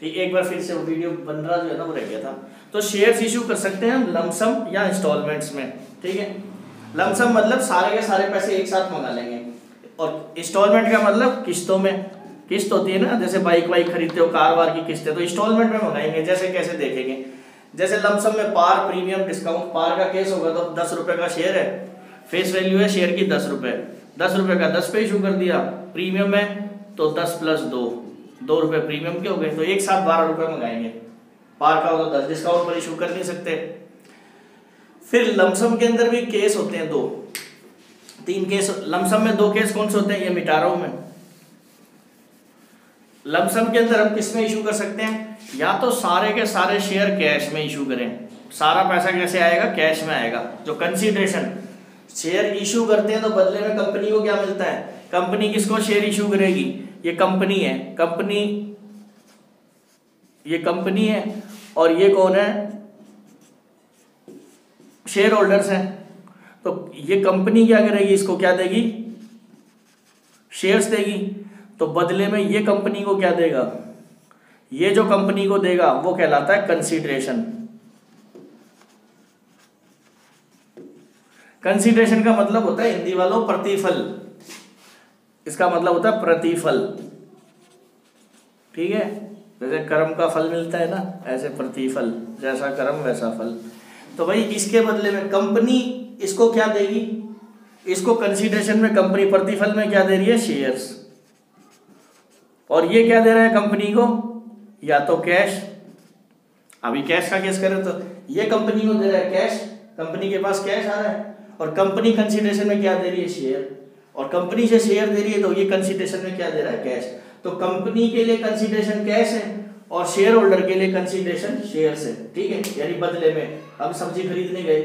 ठीक, एक बार फिर से वो वीडियो बन रहा जो है ना वो रह गया था। तो शेयर्स इशू कर सकते हैं लमसम या इंस्टॉलमेंट्स में। ठीक है, लमसम मतलब सारे के सारे पैसे एक साथ मंगा लेंगे, और इंस्टॉलमेंट का मतलब किस्तों में, किस्त होती है ना, जैसे बाइक वाइक खरीदते हो, कार वार की किस्त है, तो इंस्टॉलमेंट में मंगाएंगे। जैसे कैसे देखेंगे, जैसे लमसम में पार, प्रीमियम, डिस्काउंट। पार का केस होगा तो 10 रुपए का शेयर है, फेस वैल्यू है शेयर की 10 रुपए, 10 रुपए का 10 पे इशू कर दिया। प्रीमियम में तो 10 + 2, 2 रुपए प्रीमियम के हो गए, तो एक साथ 12 रुपए मंगाएंगे। पार का हो तो 10, डिस्काउंट पर इशू कर नहीं सकते। फिर लमसम के अंदर भी केस होते हैं 2 3 केस। लमसम में 2 केस कौन से होते हैं, ये मिटा रहा हूं मैं। लमसम के अंदर हम किस में इशू कर सकते हैं, या तो सारे के सारे शेयर कैश में इशू करें। सारा पैसा कैसे आएगा, कैश में आएगा। जो कंसीडरेशन शेयर इशू करते हैं तो बदले में कंपनी को क्या मिलता है, कंपनी किसको शेयर इशू करेगी, ये कंपनी है, कंपनी, ये कंपनी है, और ये कौन है, शेयर होल्डर्स हैं। तो ये कंपनी क्या करेगी, इसको क्या देगी, शेयर्स देगी। तो बदले में ये कंपनी को क्या देगा, ये जो कंपनी को देगा वो कहलाता है कंसीडरेशन। कंसीडरेशन का मतलब होता है हिंदी वालों प्रतिफल, इसका मतलब होता है प्रतिफल। ठीक है, जैसे कर्म का फल मिलता है ना, ऐसे प्रतिफल, जैसा कर्म वैसा फल। तो भाई इसके बदले में कंपनी इसको क्या देगी, इसको कंसीडरेशन में कंपनी प्रतिफल में क्या दे रही है, शेयर्स। और ये क्या दे रहा है कंपनी को, या तो कैश। अभी कैश का केस करें तो ये कंपनी को दे रहा है कैश, कंपनी के पास कैश आ रहा है, और कंपनी कंसीडरेशन में क्या दे रही है, शेयर। और कंपनी से शेयर दे रही है तो ये कंसीडरेशन में क्या दे रहा है, कैश। तो कंपनी के लिए कंसीडरेशन कैश है और शेयर होल्डर के लिए कंसीडरेशन शेयर्स है। ठीक है, यानी बदले में अब सब्जी खरीदने गए,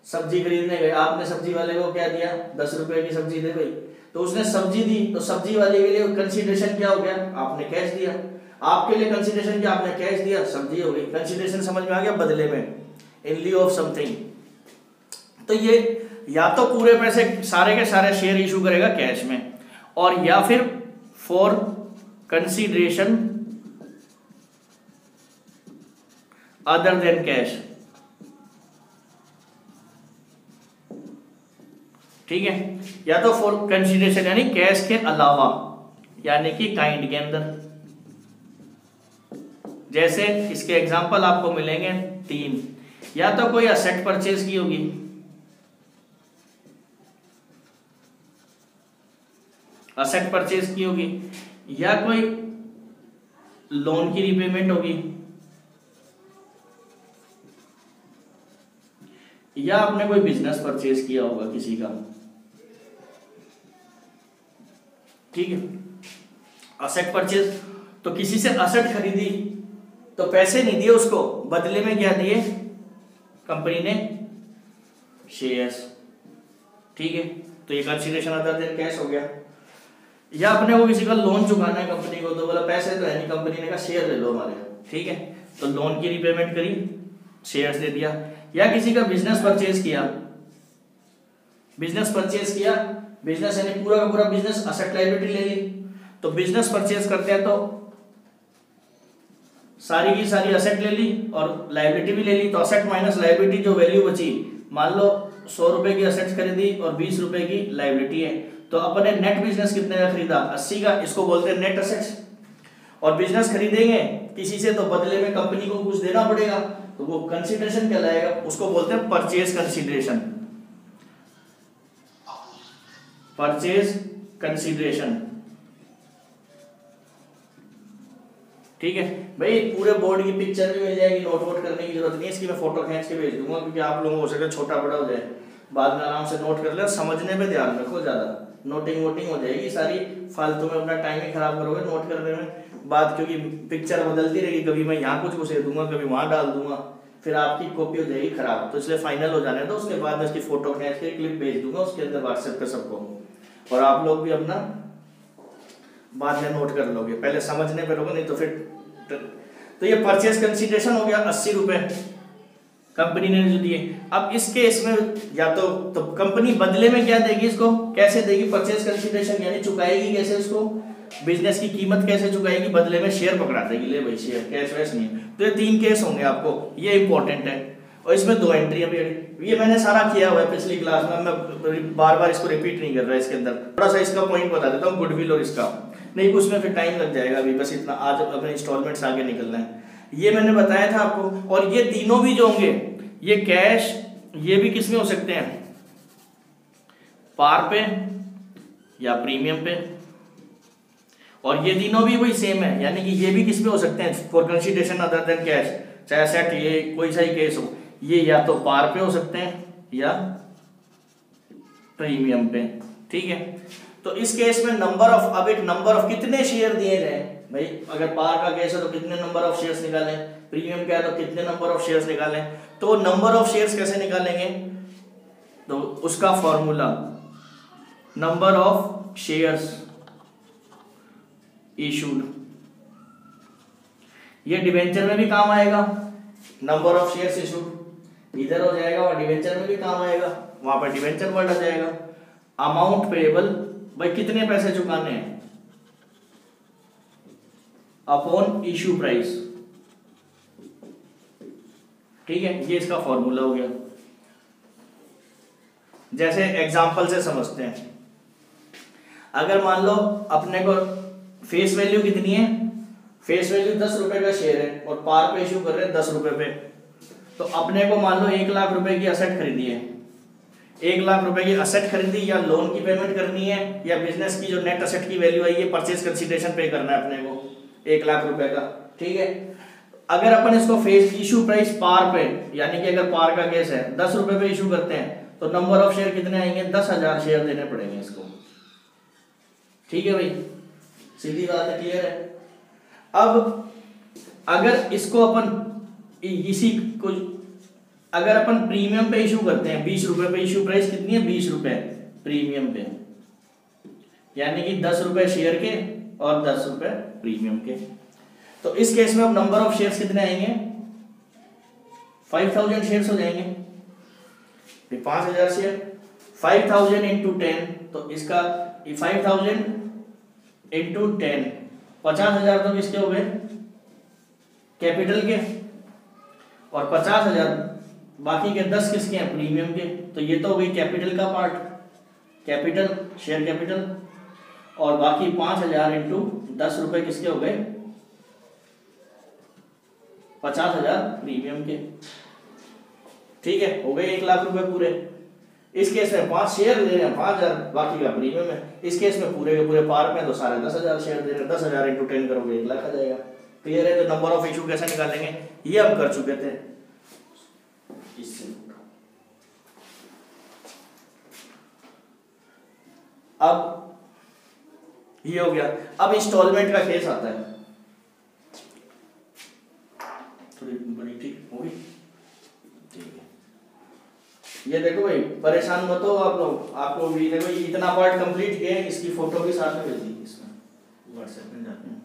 सब्जी खरीदने गए, आपने सब्जी वाले को क्या दिया, 10 रुपए की सब्जी दे भाई, तो उसने सब्जी दी, तो सब्जी वाले के लिए कंसीडरेशन क्या हो गया, आपने कैश दिया। आपके लिए कंसीडरेशन क्या, आपने कैश दिया, सब्जी हो गई। कंसीडरेशन समझ में आ गया, बदले में, इन लिeu ऑफ समथिंग। तो ये या तो पूरे पैसे सारे के सारे शेयर इशू करेगा कैश में, और या फिर for consideration other than cash. ठीक है, या तो फॉर कंसीडरेशन यानी कैश के अलावा, यानी कि काइंड के अंदर। जैसे इसके एग्जांपल आपको मिलेंगे 3, या तो कोई असेट परचेज की होगी, असेट परचेज की होगी, या कोई लोन की रिपेमेंट होगी, या आपने कोई बिजनेस परचेज किया होगा किसी का। ठीक है, असेट परचेज तो किसी से असेट खरीदी तो पैसे नहीं दिए उसको, बदले में क्या दिए, कंपनी ने शेयर्स। ठीक है, तो ये कंसीडरेशन अदर देन कैश हो गया। या अपने को किसी का लोन चुकाना है कंपनी को, तो बोला पैसे तो है नहीं, कंपनी ने कहा शेयर ले लो हमारे। ठीक है, तो लोन की रिपेमेंट करी, शेयर्स दे दिया। या किसी का बिजनेस परचेज किया, बिजनेस परचेज किया, बिजनेस यानी पूरा का पूरा बिजनेस, असेट लायबिलिटी ले ली। तो बिजनेस परचेज करते हैं तो सारी की सारी असेट ले ली और लायबिलिटी भी ले ली, तो असेट माइनस लायबिलिटी जो वैल्यू बची, मान लो 100 रुपए की असेट्स खरीदी और 20 रुपए की लायबिलिटी है, तो अपने नेट बिजनेस कितने का खरीदा, 80 का, इसको बोलते हैं नेट असेट्स। और बिजनेस खरीदेंगे किसी से तो बदले में कंपनी को कुछ देना पड़ेगा, तो वो कंसीडरेशन कहलाएगा, उसको बोलते हैं परचेज कंसीडरेशन, परचेज कंसीडरेशन। ठीक है भाई, पूरे बोर्ड की पिक्चर भी मिल जाएगी, नोट वोट करने की जरूरत नहीं है, इसकी मैं फोटो खींच के भेज दूंगा, क्योंकि आप लोगों को हो सके छोटा बड़ा हो जाए, बाद में आराम से नोट कर ले। समझने पे ध्यान रखो, ज्यादा नोटिंग वोटिंग हो जाएगी सारी, फालतू में अपना टाइम ही खराब करोगे नोट करने में बाद, क्योंकि पिक्चर बदलती रहेगी, कभी मैं यहाँ कुछ घुसे दूंगा, कभी वहां डाल दूंगा, फिर आपकी कॉपी हो जाएगी खराब। तो इसलिए फाइनल हो जाने दो, उसके बाद मैं इसकी फोटो खींच के क्लिप भेज दूंगा उसके अंदर व्हाट्सएप पे सबको, और आप लोग भी अपना बाद में नोट कर लोगे, पहले समझने पे रहोगे, नहीं तो फिर। तो ये परचेज कंसीडरेशन हो गया 80 रुपए कंपनी ने जो दिए। अब इस केस में या तो कंपनी बदले में क्या देगी, इसको कैसे देगी, परचेज कंसीडरेशन यानी चुकाएगी कैसे इसको, बिजनेस की कीमत कैसे चुकाएगी, बदले में शेयर पकड़ा देगी, ले भाई शेयर, कैश वैश नहीं है। तो ये 3 केस होंगे आपको, ये इंपॉर्टेंट है। और इसमें 2 एंट्री है, ये मैंने सारा किया हुआ है पिछली क्लास में, मैं बार बार इसको रिपीट नहीं कर रहा। इसके अंदर थोड़ा सा इसका पॉइंट बता देता हूँ, गुडविल और इसका, नहीं उसमें फिर टाइम लग जाएगा अभी, बस इतना आज अपने इंस्टॉलमेंट्स आगे निकलना है। ये मैंने बताया था आपको। और ये तीनों भी जो होंगे, ये कैश, ये भी किस में हो सकते हैं, पार पे या प्रीमियम पे, और ये तीनों भी वही सेम है, यानी कि ये भी किस पे हो सकते हैं, for consideration other than cash, चाहे सेट ये कोई सा ही केस हो, ये या तो पार पे हो सकते हैं या प्रीमियम पे। ठीक है, तो इस केस में नंबर ऑफ, अब एक नंबर ऑफ कितने शेयर दिए गए भाई, अगर पार का केस है तो कितने नंबर ऑफ शेयर्स निकालें, प्रीमियम का है तो कितने नंबर ऑफ शेयर्स निकालें। तो नंबर ऑफ शेयर्स कैसे निकालेंगे, तो उसका formula number of shares issued, ये डिवेंचर में भी काम आएगा, नंबर ऑफ शेयर्स इशूड इधर हो जाएगा और डिवेंचर में भी काम आएगा, वहां पर डिवेंचर वर्ड आ जाएगा। अमाउंट पेएबल, भाई कितने पैसे चुकाने हैं, अपॉन इशू प्राइस। ठीक है, ये इसका फॉर्मूला हो गया। जैसे एग्जांपल से समझते हैं, अगर मान लो अपने को फेस वैल्यू कितनी है, फेस वैल्यू 10 रुपए का शेयर है और पार पे इशू कर रहे हैं 10 रुपए पे, तो अपने को मान लो 1 लाख रुपए की असेट खरीदी है, 1 लाख रुपए की असेट खरीदी, या लोन की पेमेंट करनी है, या बिजनेस की जो नेट असेट की वैल्यू आई है, परचेज कंसीडरेशन पे करना है अपने को 1 लाख रुपए का। ठीक है, अगर अपन इसको फेस इशू प्राइस पार पे, यानी कि अगर पार का केस है 10 रुपए पे इशू करते हैं, तो नंबर ऑफ शेयर कितने आएंगे, 10,000 शेयर देने पड़ेंगे इसको। ठीक है भाई, सीधी बात है, क्लियर है। अब अगर इसको अपन इसी को, अगर अपन प्रीमियम पे इशू करते हैं 20 रुपए पे, इशू प्राइस कितनी है 20 रुपए प्रीमियम पे, यानी कि 10 रुपए शेयर के और 10 रुपए प्रीमियम के। तो इस केस में अब नंबर ऑफ शेयर्स कितने आएंगे, 5000 शेयर्स हो जाएंगे, 5000 शेयर, 5000 इंटू 10, तो इसका 5000 इंटू 10, 50,000 तो किसके हो गए, कैपिटल के, और 50,000 बाकी के 10 किसके हैं, प्रीमियम के। तो ये तो हो गई कैपिटल का पार्ट, कैपिटल शेयर कैपिटल, और बाकी 5,000 इंटू 10 रुपए किसके हो गए, 50,000 प्रीमियम के। ठीक है, हो गए 1 लाख रुपए पूरे। इस केस में 5 शेयर दे रहे हैं 5,000, बाकी का प्रीमियम है। इस केस में पूरे के पूरे पार में तो सारे 10,000 शेयर दे रहे हैं, 10,000 इंटू 10 करोगे 1 लाख आ जाएगा। क्लियर है। तो नंबर ऑफ इशू कैसे निकालेंगे ये हम कर चुके थे इससे। अब ये हो गया। अब इंस्टॉलमेंट का केस आता है, थोड़ी बड़ी ठीक होगी। ठीक है, ये देखो भाई परेशान मत हो आप लोग, आपको भी देखो ये इतना पार्ट कंप्लीट किया है, इसकी फोटो भी साथ में भेज दी इसमें, व्हाट्सएप में जाते हैं।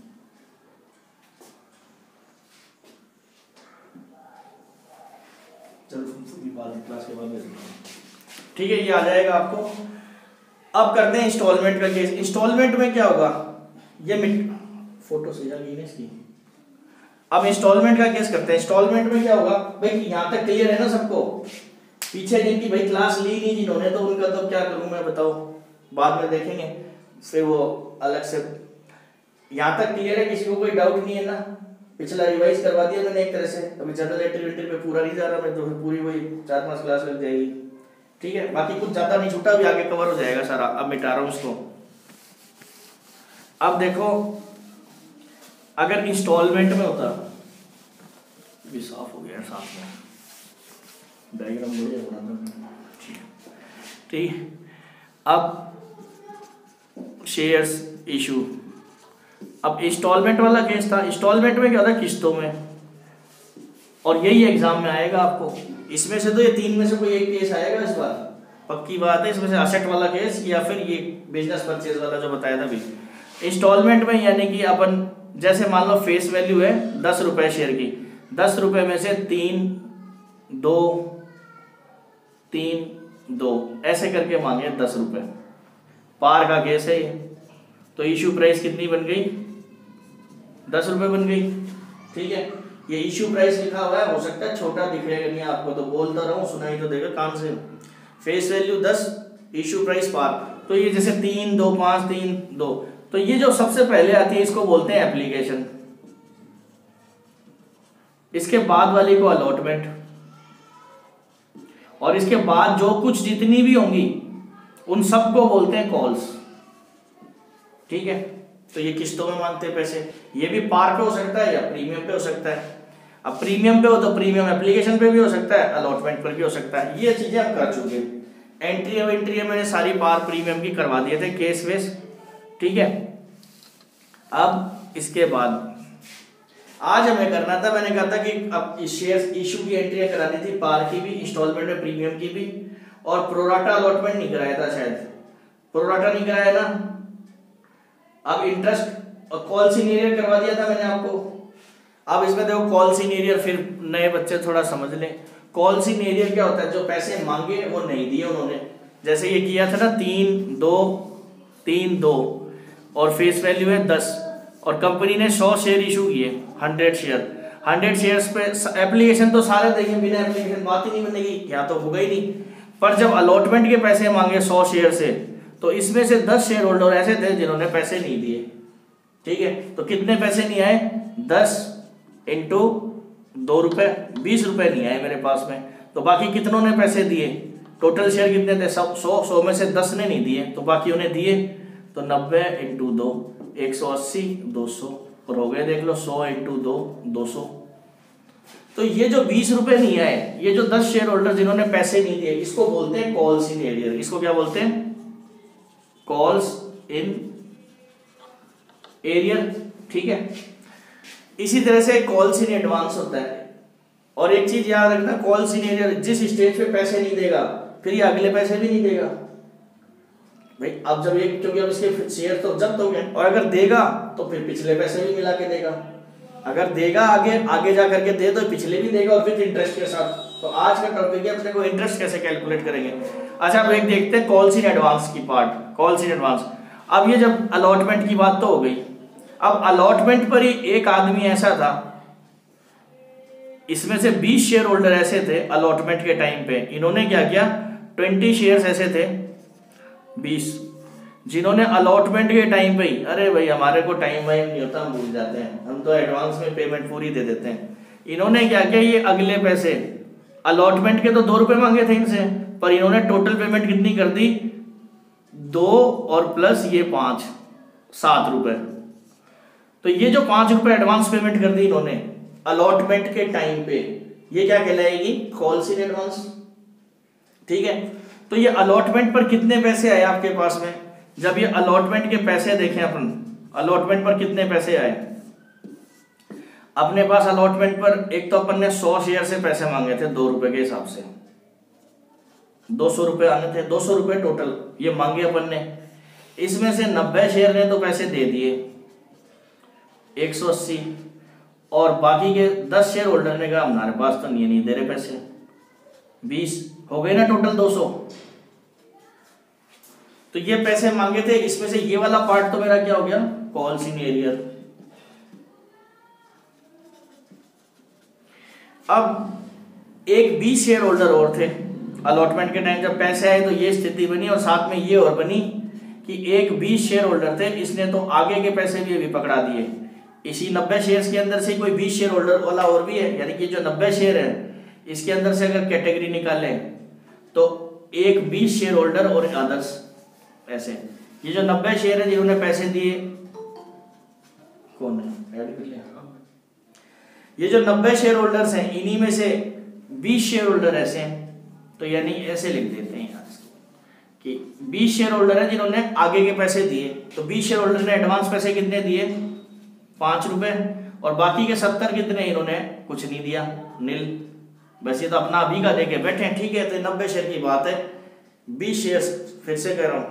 चलो क्लास के बाद भेज दूंगा। ठीक है, ये आ जाएगा आपको। अब करते हैं इंस्टॉलमेंट का केस। इंस्टॉलमेंट में क्या होगा, ये फोटो सही आ गई ना इसकी। अब इंस्टॉलमेंट का केस करते हैं। इंस्टॉलमेंट में क्या होगा भाई, यहाँ तक क्लियर है ना सबको? पीछे जिनकी भाई क्लास ली नहीं जिन्होंने, तो उनका तो क्या करूं मैं बताओ, बाद में देखेंगे फिर वो अलग से। यहाँ तक क्लियर है, किसी को कोई डाउट नहीं है ना? पिछला रिवाइज करवा दिया मैंने एक तरह से, अभी जनरल एंट्री पे पूरा नहीं जा रहा मैं, तो पूरी वही 4-5 क्लास लग जाएगी। ठीक है, बाकी कुछ ज्यादा नहीं छूटा, अभी आगे कवर हो जाएगा सारा। अब मिटा रहा हूं उसको। अब देखो, अगर इंस्टॉलमेंट में होता, भी साफ हो गया साथ में डायग्राम बढ़िया बनाना। ठीक, अब शेयर्स इशू। अब इंस्टॉलमेंट वाला केस था। इंस्टॉलमेंट में क्या होता है, किस्तों में, और यही एग्जाम में आएगा आपको। इसमें से तो ये 3 में से कोई एक केस आएगा इस बार, पक्की बात है। इसमें से असेट वाला केस या फिर ये बिजनेस परचेज वाला जो बताया था भी। इंस्टॉलमेंट में यानी कि अपन जैसे मान लो फेस वैल्यू है 10 रुपए शेयर की, 10 रुपए में से 3, 2, 3, 2 ऐसे करके मांगे 10 रुपए। पार का केस है ये, तो इशू प्राइस कितनी बन गई, 10 रुपये बन गई। ठीक है, ये इशू प्राइस लिखा हुआ है, हो सकता है छोटा दिखेगा नहीं आपको, तो बोलता रहूं सुनाई तो देगा कान से। फेस वैल्यू 10, इशू प्राइस पार। तो ये जैसे 3, 2, 5, 3, 2, तो ये जो सबसे पहले आती है इसको बोलते हैं एप्लीकेशन, इसके बाद वाली को अलॉटमेंट, और इसके बाद जो कुछ जितनी भी होंगी उन सबको बोलते हैं कॉल्स। ठीक है, तो ये किस्तों में मांगते हैं पैसे, ये भी पार पे हो सकता है या प्रीमियम पे हो सकता है। अब प्रीमियम पे हो तो प्रीमियम एप्लीकेशन पे भी हो सकता है, अलॉटमेंट पर भी हो सकता है। ये चीजें आप कर चुके। एंट्री अब एंट्री मैंने सारी पार प्रीमियम की करवा दिए थे, केस वेस। ठीक है, अब इसके बाद आज हमें करना था, मैंने कहा था कि अब शेयर इशू की एंट्रियां करानी थी, पार की भी, इंस्टॉलमेंट में प्रीमियम की भी, और प्रोराटा अलॉटमेंट नहीं कराया था शायद, प्रोराटा नहीं कराया ना। अब इंटरेस्ट और कॉल सीनियर करवा दिया था मैंने आपको। अब इसमें देखो कॉल सीनियर, फिर नए बच्चे थोड़ा समझ लें। कॉल सीनियर क्या होता है, जो पैसे मांगे वो नहीं दिए उन्होंने, जैसे ये किया था ना 3, 2, 3, 2, और फेस वैल्यू है 10, और कंपनी ने 100 शेयर इशू किए, 100 शेयर, 100 शेयर्स पे एप्लीकेशन तो सारे देंगे, बिना एप्लीकेशन बात ही नहीं बनेगी, या तो होगा ही नहीं। पर जब अलॉटमेंट के पैसे मांगे 100 शेयर से, तो इसमें से 10 शेयर होल्डर ऐसे थे जिन्होंने पैसे नहीं दिए। ठीक है, तो कितने पैसे नहीं आए, 10 इंटू 2 रुपए, 20 रुपए नहीं आए मेरे पास में। तो बाकी कितनों ने पैसे दिए, टोटल शेयर कितने थे, 100 में से 10 ने नहीं दिए, तो बाकी उन्हें दिए। तो 90 इंटू 2, 180, 200, और हो गए देख लो 100 इंटू 2, 200। तो ये जो 20 रुपए नहीं आए, ये जो 10 शेयर होल्डर जिन्होंने पैसे नहीं दिए, इसको बोलते हैं कॉल्स इन एरियर। इसको क्या बोलते हैं, कॉल्स इन एरियर। ठीक है, इसी तरह से कॉल्स इन एडवांस होता है। और एक चीज याद रखना, कॉल्स इन एरियर जिस स्टेज पे पैसे नहीं देगा, फिर ये अगले पैसे भी नहीं देगा भाई। अब जब ये, क्योंकि अब इसके शेयर तो जब्त हो गए, और अगर देगा तो फिर पिछले पैसे भी मिला के देगा। अगर देगा आगे जा करके दे तो पिछले भी देगा, और फिर इंटरेस्ट के साथ। तो आज का टॉपिक है अपने को इंटरेस्ट कैसे कैलकुलेट करेंगे। अच्छा, अब एक देखते हैं कॉल्स इन एडवांस की पार्ट, कॉल्स इन एडवांस। अब ये जब अलॉटमेंट की बात तो हो गई, अब अलॉटमेंट पर ही एक आदमी ऐसा था, इसमें से 20 शेयर होल्डर ऐसे थे अलॉटमेंट के टाइम पे, इन्होंने क्या किया, 20 शेयर्स ऐसे थे 20, जिन्होंने अलॉटमेंट के टाइम पे ही, अरे भाई हमारे को टाइम वाइम नहीं होता, हम भूल जाते हैं, हम तो एडवांस में पेमेंट पूरी दे देते हैं। इन्होंने क्या किया, ये अगले पैसे अलॉटमेंट के तो 2 रुपए मांगे थे इनसे, पर इन्होंने टोटल पेमेंट कितनी कर दी, 2 और प्लस ये 5, 7 रुपए। तो ये जो 5 रुपए एडवांस पेमेंट कर दी इन्होंने अलॉटमेंट के टाइम पे, ये क्या कहलाएगी, कॉल्स इन एडवांस। ठीक है, तो ये अलॉटमेंट पर कितने पैसे आए आपके पास में, जब ये अलॉटमेंट के पैसे देखें अपन, अलॉटमेंट पर कितने पैसे आए अपने पास। अलॉटमेंट पर एक तो अपन ने 100 शेयर से पैसे मांगे थे 2 रुपए के हिसाब से, 200 रुपए आने थे, 200 रुपए टोटल ये मांगे अपन ने। इसमें से 90 शेयर ने तो पैसे दे दिए 180, और बाकी के 10 शेयर होल्डर ने कहा हमारे पास तो नहीं दे रहे पैसे, 20 हो गए ना टोटल 200। तो ये पैसे मांगे थे, इसमें से ये वाला पार्ट तो मेरा क्या हो गया, कॉल्स इन एरियर। अब एक 20 शेयर होल्डर और थे अलॉटमेंट के टाइम, जब पैसे आए तो ये स्थिति बनी, और साथ में ये और बनी कि एक 20 शेयर होल्डर थे, इसने तो आगे के पैसे भी अभी पकड़ा दिए। इसी 90 शेयर्स के अंदर से कोई 20 शेयर होल्डर वाला और भी है, यानी कि जो 90 शेयर है इसके अंदर से अगर कैटेगरी निकालें तो एक 20 शेयर होल्डर और अदर्स, ऐसे ये जो 90 शेयर है जिन्होंने पैसे दिए, कौन है ऐड कर लिया, ये जो 90 शेयर होल्डर्स हैं इन्हीं में से 20 शेयर होल्डर ऐसे हैं। तो यानी ऐसे लिख देते हैं यहाँ कि 20 शेयर होल्डर है जिन्होंने आगे के पैसे दिए। तो 20 शेयर होल्डर ने एडवांस पैसे कितने दिए, 5 रुपए, और बाकी के 70 कितने, इन्होंने कुछ नहीं दिया, नील। वैसे तो अपना अभी का देके बैठे हैं, ठीक है। तो 90 शेयर की बात है, 20 शेयर, फिर से कह रहा हूँ,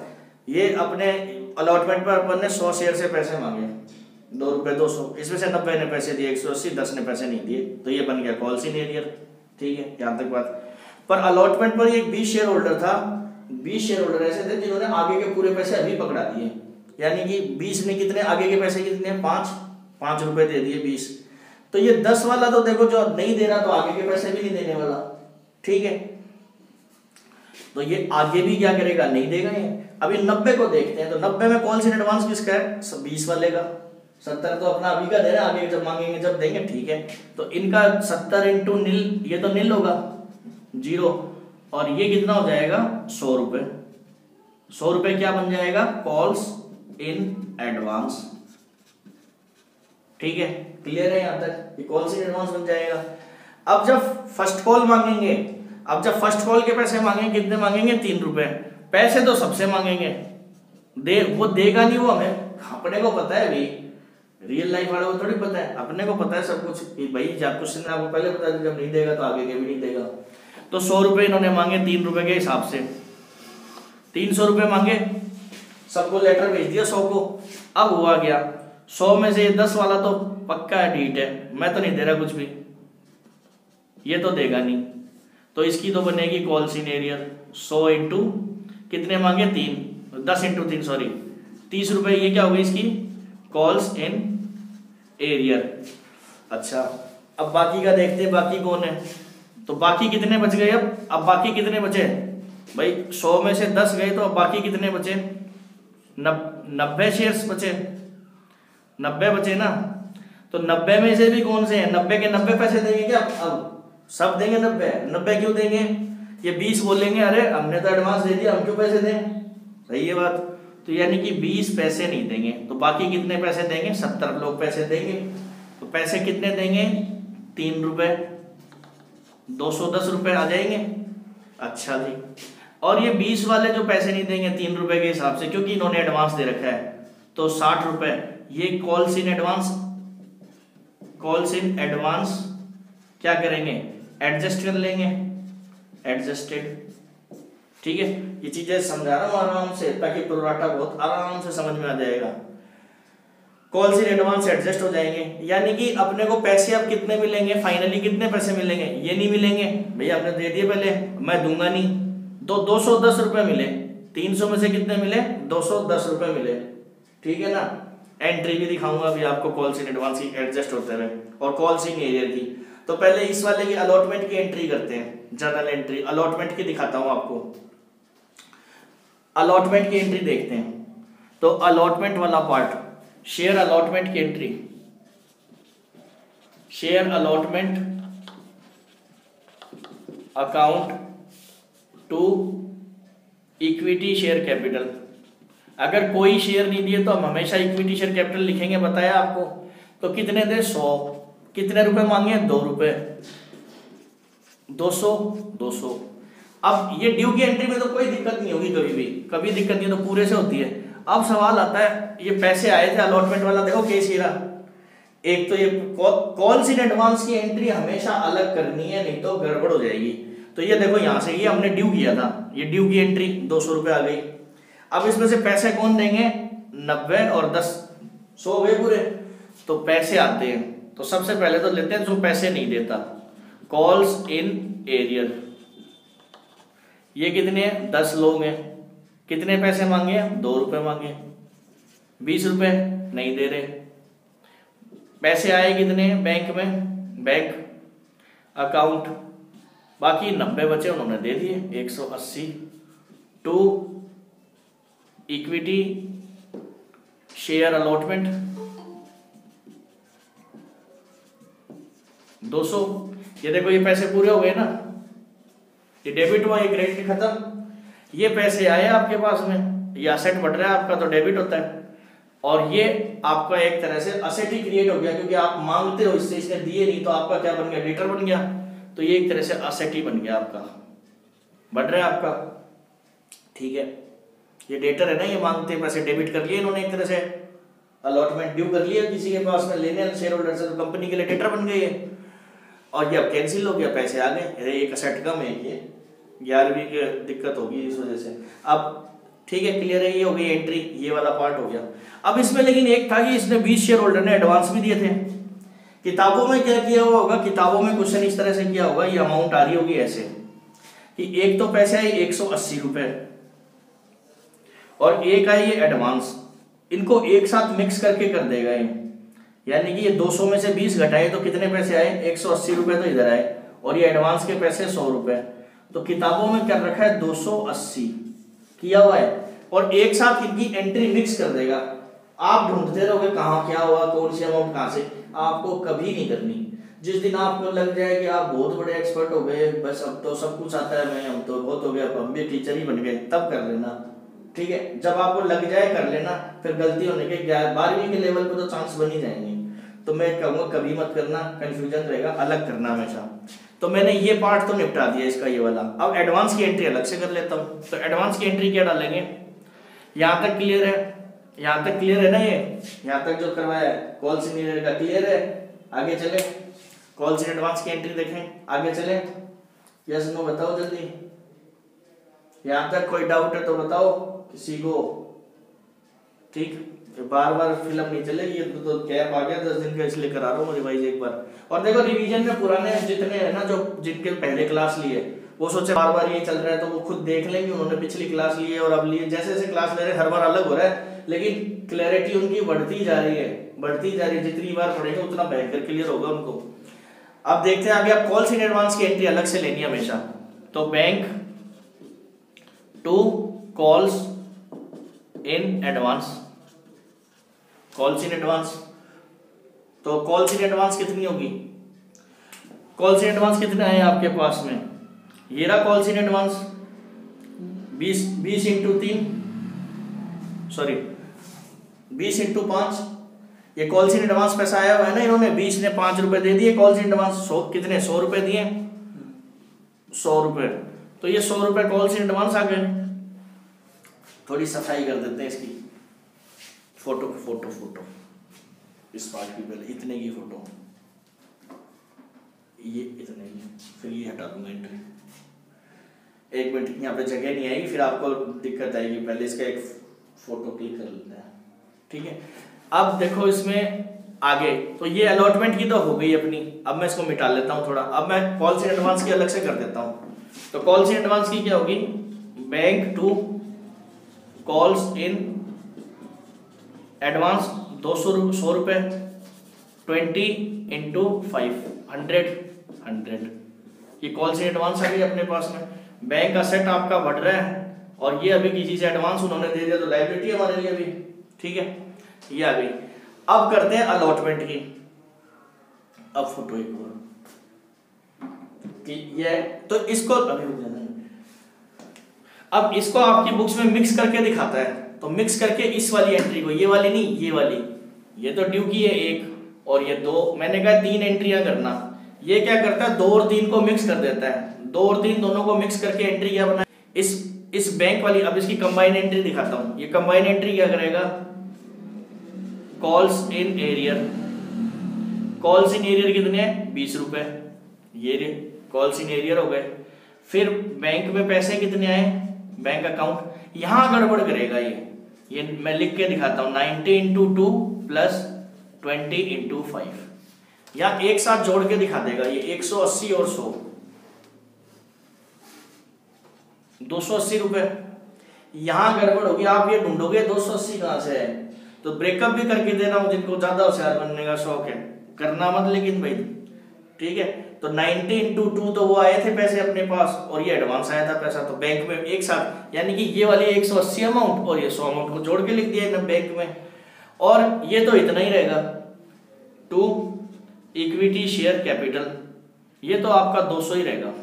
ये अपने अलॉटमेंट पर अपन ने 100 शेयर से पैसे मांगे 2 रुपए 200, इसमें से 90 ने पैसे दिए 180, 10 ने पैसे नहीं दिए, तो ये बन गया कॉल्स इन एरियर। ठीक है, यहाँ तक बात। पर अलॉटमेंट पर एक 20 शेयर होल्डर था, 20 शेयर होल्डर ऐसे थे जिन्होंने आगे के पूरे पैसे अभी पकड़ा दिए, यानी कि 20 ने कितने आगे के पैसे कितने, 5 रुपए दे दिए 20। तो ये 10 वाला तो देखो जो नहीं दे रहा तो आगे के पैसे भी नहीं देने वाला, ठीक है। तो ये आगे भी क्या करेगा, नहीं देगा ये। अभी 90 को देखते हैं, तो 90 में कॉल्स इन एडवांस किसका है, 20 वाले का। 70 तो अपना अभी का दे रहे हैं, आगे जब मांगेंगे जब देंगे, ठीक है। तो इनका 70 इंटू नील, ये तो नील होगा 0, और ये कितना हो जाएगा 100 रुपए। 100 रुपए क्या बन जाएगा, कॉल्स इन एडवांस, ठीक है। क्लियर है यहाँ तक, ये कॉल्स इन एडवांस बन जाएगा। अब जब फर्स्ट कॉल मांगेंगे, अब जब फर्स्ट कॉल के पैसे मांगेंगे, कितने मांगेंगे, 3 रुपए। पैसे तो सबसे मांगेंगे, वो देगा नहीं, वो हमें, अपने को पता है भाई, रियल लाइफ वालों को थोड़ी पता है, अपने को पता है सब कुछ कि भाई जब कुछ आपको पहले बता दिया, जब नहीं देगा तो आगे के भी नहीं देगा। तो 100 रुपए इन्होंने मांगे 3 रुपए के हिसाब से, 300 रुपए मांगे, सबको लेटर भेज दिया 100 को। अब हुआ क्या, 100 में से 10 वाला तो पक्का है, डीट है, मैं तो नहीं दे रहा कुछ भी, ये तो देगा नहीं, तो इसकी तो बनेगी कॉल्स इन एरियर। 100 इंटू कितने मांगे, 3, 10 इंटू 3 सॉरी 30 रुपए, ये क्या हो गई इसकी कॉल्स इन एरियर। अच्छा, अब बाकी का देखते हैं, बाकी कौन है। तो बाकी कितने बच गए, अब बाकी कितने बचे भाई, 100 में से 10 गए, तो अब बाकी कितने बचे, 90 शेयर्स बचे, 90 बचे ना। तो 90 में से भी कौन से हैं, 90 के 90 पैसे देंगे क्या, अब सब देंगे 90 क्यों देंगे, ये 20 बोलेंगे अरे हमने तो एडवांस दे दिया, हम क्यों पैसे दें, सही है बात। तो यानी कि 20 पैसे नहीं देंगे, तो बाकी कितने पैसे देंगे, 70 लोग पैसे देंगे। तो पैसे कितने देंगे, 3 रुपए, 210 रुपए आ जाएंगे। अच्छा जी, और ये 20 वाले जो पैसे नहीं देंगे 3 रुपए के हिसाब से, क्योंकि इन्होंने एडवांस दे रखा है, तो 60 रुपए, ये calls in advance, calls in advance क्या करेंगे, एडजस्ट कर लेंगे, एडजस्टेड, ठीक है। ये चीजें समझा रहा हूं आराम से, ताकि प्रोराटा बहुत आराम से समझ में आ जाएगा। कॉल्स इन एडवांस एडजस्ट हो जाएंगे, यानी कि अपने को पैसे अब कितने मिलेंगे, फाइनली कितने पैसे मिलेंगे, ये नहीं मिलेंगे भैया आपने दे दिए पहले, मैं दूंगा नहीं, तो 210 रुपए मिले, 300 में से कितने मिले, 210 रुपए मिले, ठीक है ना। एंट्री भी दिखाऊंगा अभी आपको कॉल्स इन एडवांस की एडजस्ट होते हुए, और कॉल्स इन एरियर की। तो पहले इस वाले की अलॉटमेंट की एंट्री करते हैं, जर्नल एंट्री अलॉटमेंट की दिखाता हूं आपको। अलॉटमेंट की एंट्री देखते हैं, तो अलॉटमेंट वाला पार्ट, शेयर अलॉटमेंट की entry, share allotment account to equity share capital. अगर कोई शेयर नहीं दिए तो हम हमेशा इक्विटी शेयर कैपिटल लिखेंगे, बताया आपको। तो कितने दे, 100, कितने रुपए मांगे, 2 रुपए, 200। अब ये ड्यू की एंट्री में तो कोई दिक्कत नहीं होगी, कभी दिक्कत नहीं, तो पूरे से होती है। अब सवाल आता है, ये पैसे आए थे अलॉटमेंट वाला, देखो केस ये रहा, एक तो ये कॉल्स इन एडवांस की एंट्री हमेशा अलग करनी है, नहीं तो गड़बड़ हो जाएगी। तो ये देखो यहां से ये हमने ड्यू किया था, ये ड्यू की एंट्री 200 रुपए आ गई। अब इसमें से पैसे कौन देंगे, 90 और 10, 100 हुए पूरे। तो पैसे आते हैं, तो सबसे पहले तो लेते हैं जो पैसे नहीं देता, कॉल्स इन एरियर। ये कितने, 10 लोग हैं, कितने पैसे मांगे, 2 रुपए मांगे, 20 रुपए नहीं दे रहे। पैसे आए कितने बैंक में, बैंक अकाउंट, बाकी 90 बचे उन्होंने दे दिए, 180 टू इक्विटी शेयर अलॉटमेंट 200। ये देखो ये पैसे पूरे हो गए ना, ये डेबिट हुआ, ये क्रेडिट खत्म। ये पैसे आए आपके पास में, ये असेट बढ़ रहा है आपका, तो डेबिट होता है, और ये आपका एक तरह से असेट ही क्रिएट हो गया, क्योंकि आप मांगते हो इससे, इसने दिए नहीं, तो आपका क्या बन गया, डेटर बन गया। तो ये एक तरह से असेट ही बन गया आपका, बढ़ रहा है आपका, ठीक है। ये डेटर है ना, ये मांगते पैसे, डेबिट कर लिए इन्होंने, एक तरह से अलॉटमेंट ड्यू कर लिया किसी के पास में, लेने शेयर होल्डर से, तो कंपनी के लिए डेटर बन गए। और ये अब कैंसिल हो गया, पैसे आ गए, एक असेट कम है, ये 11वीं की दिक्कत होगी इस वजह से। अब ठीक है, क्लियर है, ये हो गई एंट्री, ये वाला पार्ट हो गया। अब इसमें लेकिन एक था कि इसने 20 शेयर होल्डर ने एडवांस भी दिए थे। किताबों में क्या किया हुआ होगा, किताबों में क्वेश्चन इस तरह से किया होगा, ये अमाउंट आ रही होगी ऐसे कि एक तो पैसे आए 180 रुपए, और एक आई ये एडवांस इनको एक साथ मिक्स करके कर देगा ये, यानी कि ये 200 में से 20 घटाए तो कितने पैसे आए, 180 रुपए तो इधर आए, और ये एडवांस के पैसे 100 रुपए। तो किताबों में क्या रखा है, 280 किया हुआ है, और एक साथ इनकी एंट्री मिक्स कर देगा। आप ढूंढते रहोगे कहाँ क्या हुआ, कौन सी अमाउंट कहाँ से, आपको कभी नहीं करनी। जिस दिन आपको लग जाए कि आप बहुत बड़े एक्सपर्ट हो गए, बस अब तो सब कुछ आता है, मैं हम तो बहुत हो गया, अब हम भी टीचर ही बन गए, तब कर लेना, ठीक है। जब आपको लग जाए कर लेना, फिर गलती होने के 12वीं के लेवल पे तो चांस बन ही जाएंगे। तो मैं कहूँगा कभी मत करना, कंफ्यूजन रहेगा, अलग करना हमेशा। तो मैंने ये पार्ट तो निपटा दिया इसका, ये वाला। अब एडवांस की एंट्री अलग से कर लेता हूँ। तो एडवांस की एंट्री क्या डालेंगे, यहाँ तक क्लियर है, यहाँ तक क्लियर है ना, ये यहाँ तक जो करवाया है कॉल्स इन एरियर का क्लियर है। आगे चले, कॉल्स इन एडवांस की एंट्री देखें, आगे चले, यस नो बताओ जल्दी। यहाँ तक कोई डाउट है तो बताओ किसी को, ठीक। बार बार फिल्म नहीं चलेगी, ये तो कैप आ गया 10 दिन का, इसलिए करा रहा हूँ रिवाइज एक बार। और देखो रिवीजन में पुराने जितने है ना, जो जिनके पहले क्लास लिए वो सोचे बार बार ये चल रहा है, तो वो खुद देख लेंगे उन्होंने पिछली क्लास ली है और अब लिए, जैसे जैसे क्लास ले रहे हर बार अलग हो रहा है, लेकिन क्लैरिटी उनकी बढ़ती जा रही है, बढ़ती जा रही है। जितनी बार पढ़ेंगे उतना बेहतर क्लियर होगा उनको। अब देखते हैं आगे, आप कॉल्स इन एडवांस की एंट्री अलग से लेनी है हमेशा। तो bank to calls in advance, calls in advance, तो कॉल्स इन एडवांस कितनी होगी, कॉल्स इन एडवांस कितने हैं आपके पास में, ये रहा calls in advance 20 into 3, sorry 20 into 5। ये कॉल्स इन एडवांस पैसा आया हुआ है ना, इन्होंने 20 ने 5 रुपए दे दिए कॉल्स इन एडवांस, 100 कितने 100 रुपए दिए, 100 रुपए। तो ये 100 रुपए कॉल्स इन एडवांस आ गए। थोड़ी सफाई कर देते हैं इसकी, फोटो फोटो फोटो इस पार्ट की, पहले इतने की फोटो, ये इतने की, फिर ये हटा दूंगा एंट्री। एक मिनट, यहाँ पे जगह नहीं आएगी, फिर आपको दिक्कत आएगी, पहले इसका एक फोटो क्लिक कर लेते हैं, ठीक है। अब देखो इसमें आगे, तो ये अलॉटमेंट की तो हो गई अपनी, अब मैं इसको मिटा लेता हूँ थोड़ा। अब मैं कॉल्स इन एडवांस की अलग से कर देता हूँ। तो कॉल्स इन एडवांस की क्या होगी, bank to calls in advance 100 रुपए, 20 इंटू 5 100। ये कॉल्स इन एडवांस आ गई अपने पास में। बैंक असेट आपका बढ़ रहा है, और ये अभी किसी से एडवांस उन्होंने दे दिया, तो लायबिलिटी हमारे लिए अभी, ठीक है, ये आ गई। अब करते हैं अलॉटमेंट की। अब फोटो एक और कि ये, तो इसको अभी रुक जाना, अब इसको आपकी बुक्स में मिक्स करके दिखाता है। तो मिक्स करके इस वाली एंट्री को, ये वाली नहीं, ये वाली, ये तो ड्यू की है 1 और ये 2, मैंने कहा 3 एंट्रियां करना। ये क्या करता है, 2 और 3 को मिक्स कर देता है, 2 और 3 दोनों को मिक्स करके एंट्री क्या बना, इस बैंक वाली। अब इसकी कंबाइन एंट्री दिखाता हूं। ये कंबाइन एंट्री क्या करेगा, calls in arrear, calls in arrear कितने हैं 20 रुपए, ये कॉल्स इन एरियर हो गए। फिर बैंक में पैसे कितने आए, बैंक अकाउंट, यहां गड़बड़ करेगा ये मैं लिख के दिखाता हूं, 90 इंटू 2 प्लस 20 इंटू 5, या एक साथ जोड़ के दिखा देगा ये 180 और 100, 280 रुपए। यहां गड़बड़ होगी, आप ये ढूंढोगे 280 कहां से है, तो ब्रेकअप भी करके देना हूं, जिनको ज्यादा होशियार बनने का शौक है, करना मत लेकिन भाई, ठीक है। तो 90 इंटू 2 तो वो आए थे पैसे अपने पास, और ये एडवांस आया था पैसा, तो बैंक में एक साथ, यानी कि ये वाली 180 अमाउंट और ये 100 अमाउंट को जोड़ के लिख दिया बैंक में। और ये तो इतना ही रहेगा, टू इक्विटी शेयर कैपिटल, ये तो आपका 200 ही रहेगा,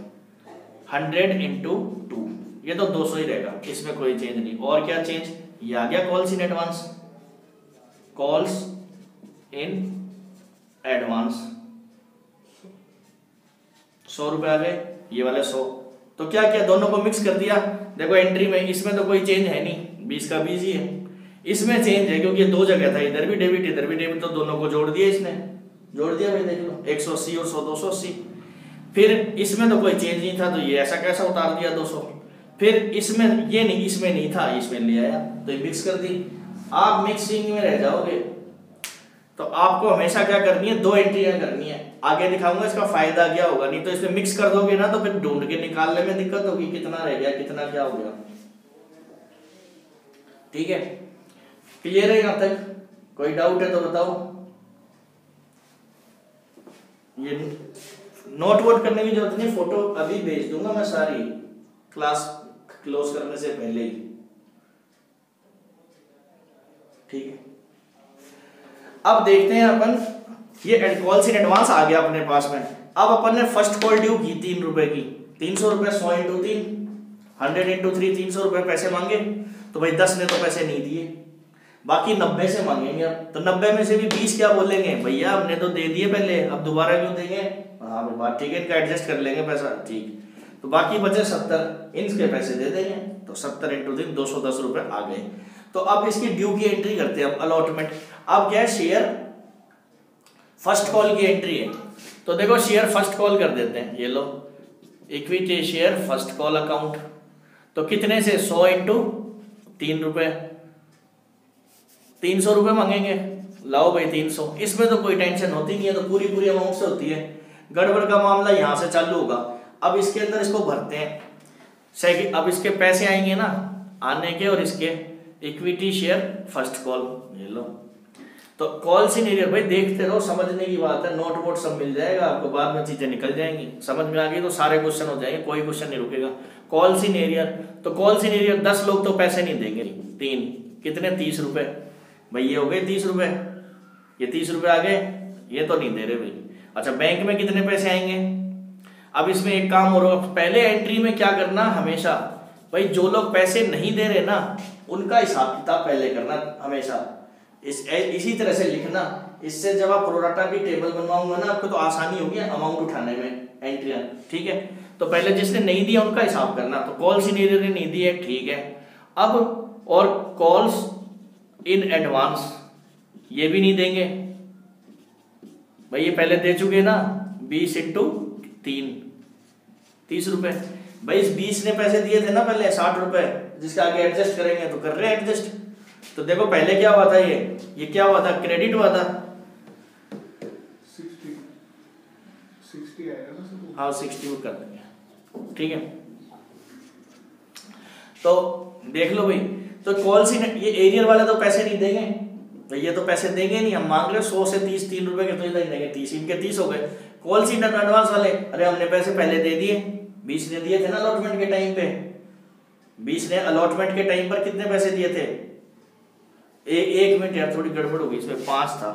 100 इंटू 2, ये तो 200 ही रहेगा, इसमें कोई चेंज नहीं। और क्या चेंज, ये आ गया calls in advance, calls in advance 100 रुपए आ गए, ये वाले 100। तो क्या किया, दोनों को मिक्स कर दिया। देखो एंट्री में, इसमें तो कोई चेंज है नहीं, 20 का 20 ही है, इसमें चेंज है क्योंकि 2 जगह था, इधर भी डेबिट इधर भी डेबिट, तो दोनों को जोड़ दिया, इसने जोड़ दिया भाई, देख लो 180 और 100 280। फिर इसमें तो कोई चेंज नहीं था, तो ये ऐसा कैसा उतार दिया 200। फिर इसमें ये नहीं, इसमें नहीं था, इसमें ले आया, तो ये मिक्स कर दी। आप मिक्सिंग में रह जाओगे, तो आपको हमेशा क्या करनी है, 2 एंट्रियां करनी है। आगे दिखाऊंगा इसका फायदा क्या होगा, नहीं तो इसमें मिक्स कर दोगे ना, तो फिर ढूंढ के निकालने में दिक्कत होगी, कितना रह गया कितना क्या हो गया, ठीक है। क्लियर है यहाँ तक? कोई डाउट है तो बताओ। ये नोट वोट करने की जरूरत नहीं, फोटो अभी भेज दूंगा मैं सारी क्लास क्लोज करने से पहले ही, ठीक है। अब देखते हैं अपन, ये कॉल्स इन एडवांस आ गया अपने पास में। अब अपन ने फर्स्ट कॉल ड्यू की 3 रुपए की, 300 रुपए, 100 इंटू 3, 100 इंटू 3, 300 रुपए पैसे मांगे। तो भाई 10 ने तो पैसे नहीं दिए, बाकी 90 से मांगेंगे। अब तो 90 में से भी 20 क्या बोलेंगे, भैया हमने तो दे दिए पहले, अब दोबारा क्यों देंगे। हाँ बात ठीक है, इनका एडजस्ट कर लेंगे पैसा, ठीक। तो बाकी बचे 70, इनके पैसे दे देंगे। तो 70 इंटू 3, 210 रुपए आ गए। तो अब इसकी ड्यू की एंट्री करते हैं, अब अलॉटमेंट। अब क्या है, शेयर फर्स्ट कॉल की एंट्री है। तो देखो शेयर फर्स्ट कॉल कर देते हैं, ये लो equity share first call account. तो कितने से, 100 इंटू 3 रुपए, 300 रुपए मांगेंगे। लाओ भाई 300, इसमें तो कोई टेंशन होती नहीं है, तो पूरी पूरी अमाउंट से होती है। गड़बड़ का मामला यहां से चालू होगा। अब इसके अंदर इसको भरते हैं, सेकंड। अब इसके पैसे आएंगे ना आने के, और इसके इक्विटी शेयर फर्स्ट कॉल, ये लो। तो कॉल इन एरियर भाई देखते रहो, समझने की बात है, नोट वोट सब मिल जाएगा आपको, बाद में चीजें निकल जाएंगी। समझ में आ गई तो सारे क्वेश्चन हो जाएंगे, कोई क्वेश्चन नहीं रुकेगा। कॉल इन एरियर, तो कॉल इन एरियर 10 लोग तो पैसे नहीं देंगे, 3 कितने, 30 रुपए भाई, ये हो गए 30 रुपए, ये 30 रुपए आ गए, ये तो नहीं दे रहे भाई। अच्छा बैंक में कितने पैसे आएंगे। अब इसमें एक काम हो रहा है, पहले एंट्री में क्या करना हमेशा, भाई जो लोग पैसे नहीं दे रहे ना उनका हिसाब किताब पहले करना हमेशा, इसी तरह से लिखना। इससे जब आप प्रोराटा की टेबल बनवाऊंगा ना आपको, तो आसानी होगी अमाउंट उठाने में, एंट्रियां, ठीक है। तो पहले जिसने नहीं दिया उनका हिसाब करना। तो कॉल्स इन एरियर ने नहीं दिए, ठीक है। अब और कॉल्स इन एडवांस, ये भी नहीं देंगे भाई, ये पहले दे चुके ना, 20 इंटू 3, 30 रुपए। भाई इस 20 ने पैसे दिए थे ना पहले 60 रुपए, जिसके आगे एडजस्ट करेंगे, तो कर रहे हैं एडजस्ट। तो देखो पहले क्या हुआ था, ये क्या हुआ था, क्रेडिट हुआ था, 60 आएगा ना। हाँ 60 कर देंगे, ठीक है। तो देख लो भाई, तो कॉल सी ये एरियर वाले तो पैसे नहीं देंगे, तो ये तो पैसे देंगे नहीं। हम मांग रहे 100 से 30, 3 रुपए के तो ही देंगे, 30, इनके 30 हो गए। कॉल सी एडवांस वाले, अरे हमने पैसे पहले दे दिए, 20 ने दिए थे ना अलॉटमेंट के टाइम पे, 20 ने अलॉटमेंट के टाइम पर कितने पैसे दिए थे, एक मिनट यार थोड़ी गड़बड़ हो गई, इसमें 5 था,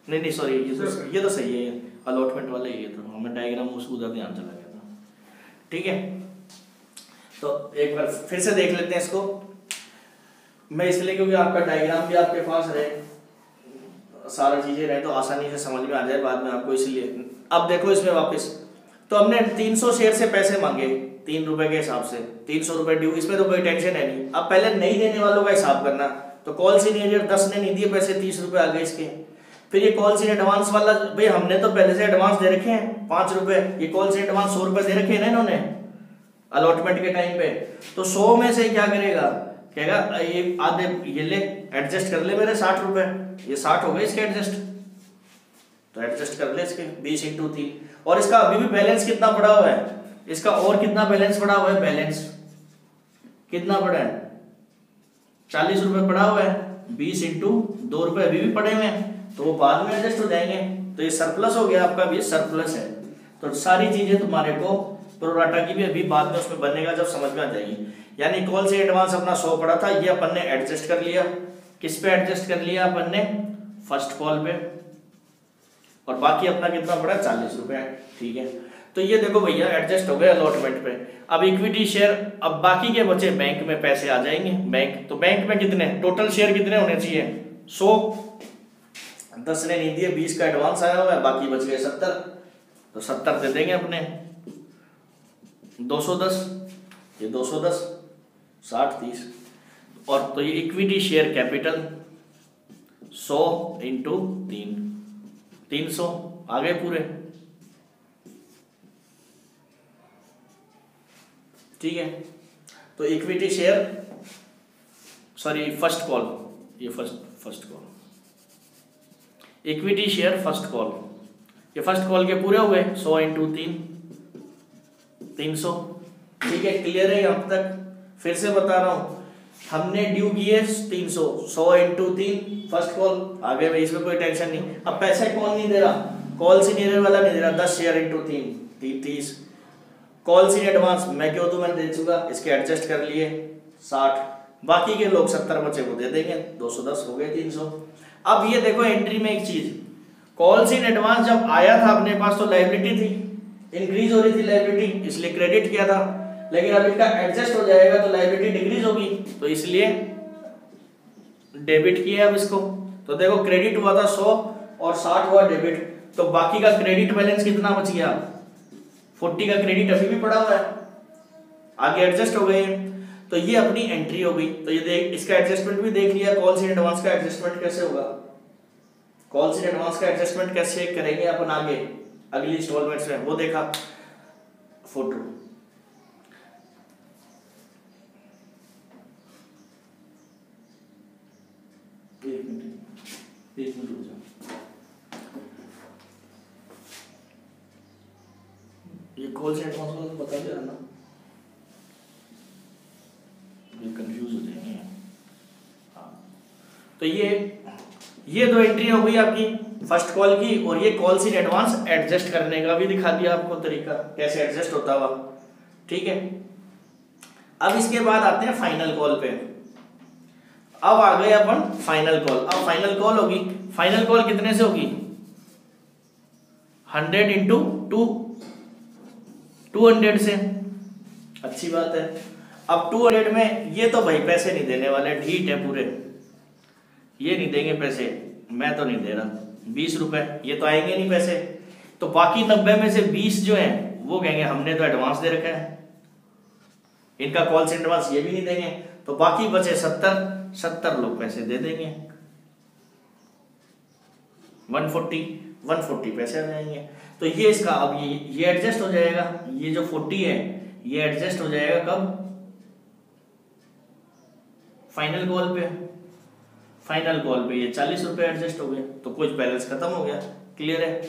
नहीं सॉरी, ये तो सही है, अलॉटमेंट वाला ये तो हमें डायग्राम उधर ध्यान चला गया था, ठीक है। तो एक बार फिर से देख लेते हैं इसको, मैं इसलिए क्योंकि आपका डायग्राम भी आपके पास रहे, सारा चीजें रहे तो आसानी से समझ में आ जाए बाद में आपको, इसलिए। अब देखो इसमें वापस, तो हमने 300 शेयर से पैसे मांगे 3 रुपए के हिसाब से, 300 रुपए ड्यू, इसमें तो कोई टेंशन है नहीं। अब पहले नहीं देने वालों का हिसाब करना। तो कॉल इन एरियर 10 ने नहीं दिए पैसे, 30 रुपए आ गए इसके। फिर ये कॉल इन एडवांस वाला, भाई हमने तो पहले से एडवांस दे रखे हैं 5 रुपए, ये कॉल इन एडवांस 100 रुपए दे रखे हैं ना इन्होंने अलॉटमेंट के टाइम पे। तो 100 में से क्या करेगा, कहेगा ये आधे ये ले एडजस्ट कर ले मेरे 60 रुपए, ये 60 हो गए इसके एडजस्ट, तो एडजस्ट कर ले इसके 20 इंटू 3। और इसका अभी भी बैलेंस कितना पड़ा हुआ है, इसका और कितना बैलेंस पड़ा हुआ है, बैलेंस कितना पड़ा है, 40 रुपए पड़ा हुआ है, 20 इंटू 2 रुपए अभी भी पड़े हुए हैं, तो वो बाद में एडजस्ट हो जाएंगे। तो ये सरप्लस हो गया आपका, भी सरप्लस है। तो सारी चीजें तुम्हारे को प्रोराटा की भी अभी बाद में उसमें बनेगा जब समझ में आ जाएगी। यानी कॉल से एडवांस अपना 100 पड़ा था, ये अपन ने एडजस्ट कर लिया, किस पे एडजस्ट कर लिया अपन ने, फर्स्ट कॉल पे, और बाकी अपना कितना पड़ा 40 रुपए, ठीक है। तो ये देखो भैया एडजस्ट हो गए अलॉटमेंट पे। अब इक्विटी शेयर, अब बाकी के बचे बैंक में पैसे आ जाएंगे, बैंक, तो बैंक में कितने टोटल शेयर कितने होने चाहिए, 100, 10 ने नहीं दिए, 20 का एडवांस आया हुआ है, बाकी बच गए 70, तो 70 दे देंगे अपने, 210, ये 210, 60, 30, और तो ये इक्विटी शेयर कैपिटल 100 इंटू 3, 300 आ गए पूरे, ठीक है। तो equity share, sorry first call, ये first call, equity share first call, ये फर्स्ट कॉल के पूरे हुए 100 इंटू 3, 300, ठीक है, क्लियर है यहाँ तक? फिर से बता रहा हूँ, हमने ड्यू किए 300, 100 इंटू 3 फर्स्ट कॉल, आगे में इसमें कोई टेंशन नहीं। अब पैसा कौन नहीं दे रहा? कॉल सीनियर वाला नहीं दे रहा। 10 शेयर इंटू 3 30। कॉल सी एडवांस मैं क्यों दूं, मैंने दे चुका, इसके एडजस्ट कर लिए 60, बाकी के लोग 70 बचे को दे देंगे, 210 हो गए 300। अब ये देखो एंट्री में एक चीज, कॉल्स इन एडवांस जब आया था अपने पास तो लायबिलिटी थी, इंक्रीज हो रही थी लायबिलिटी, इसलिए क्रेडिट किया था। लेकिन अब इनका एडजस्ट हो जाएगा तो लायबिलिटी डिक्रीज होगी, तो इसलिए डेबिट किया अब इसको। तो देखो क्रेडिट हुआ था 100 और 60 हुआ डेबिट, तो बाकी का क्रेडिट बैलेंस कितना बच गया? 40 का क्रेडिट अभी भी पड़ा हुआ है, आगे एडजस्ट हो गए। तो ये अपनी एंट्री हो गई। तो ये देख, इसका एडजस्टमेंट भी देख लिया। कॉल्स इन एडवांस का एडजस्टमेंट कैसे होगा? कॉल्स इन एडवांस का एडजस्टमेंट कैसे करेंगे अपन आगे अगली इंस्टॉलमेंट्स में, वो देखा फोटो। एक मिनट रुक जाओ, ये कॉल्स इन एडवांस वाला बता दे रहा ना, ये कंफ्यूज हो जाएंगे। हाँ, तो ये दो एंट्री हो गई आपकी फर्स्ट कॉल की, और ये कॉल्स इन एडवांस एडजस्ट करने का भी दिखा दिया आपको तरीका, कैसे एडजस्ट होता हुआ। ठीक है, अब इसके बाद आते हैं फाइनल कॉल पे। अब आ गए अपन फाइनल कॉल। अब फाइनल कॉल होगी, फाइनल कॉल कितने से होगी? 100 इंटू 200 से। अच्छी बात है। अब 200 में ये तो भाई पैसे नहीं देने वाले, ढीठ है पूरे, ये नहीं देंगे पैसे, मैं तो नहीं दे रहा। 20 रुपए ये तो आएंगे नहीं पैसे, तो बाकी 90 में से 20 जो है वो कहेंगे हमने तो एडवांस दे रखा है, इनका कॉल से एडवांस ये भी नहीं देंगे, तो बाकी बचे 70 लोग पैसे दे देंगे। 140 पैसे आ जाएंगे। तो ये इसका अब ये एडजस्ट हो जाएगा, ये जो 40 है ये एडजस्ट हो जाएगा कब? फाइनल कॉल पे। फाइनल कॉल पे ये 40 रुपए एडजस्ट हो गए, तो कुछ बैलेंस खत्म हो गया। क्लियर है?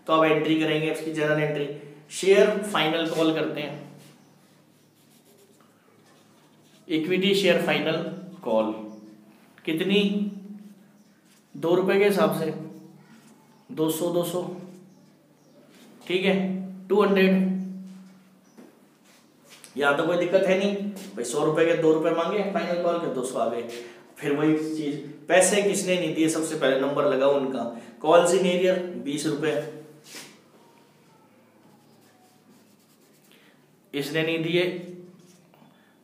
तो अब एंट्री करेंगे इसकी general entry. Share final call करते हैं, इक्विटी शेयर फाइनल कॉल कितनी? 2 रुपए के हिसाब से 200 ठीक है। 200 यहाँ तो कोई दिक्कत है नहीं भाई, 100 रुपए के 2 रुपए मांगे फाइनल कॉल के, 200 आ गए। फिर वही चीज, पैसे किसने नहीं दिए? सबसे पहले नंबर लगाओ उनका। कॉल इन एरियर 20 रुपए, इसने नहीं दिए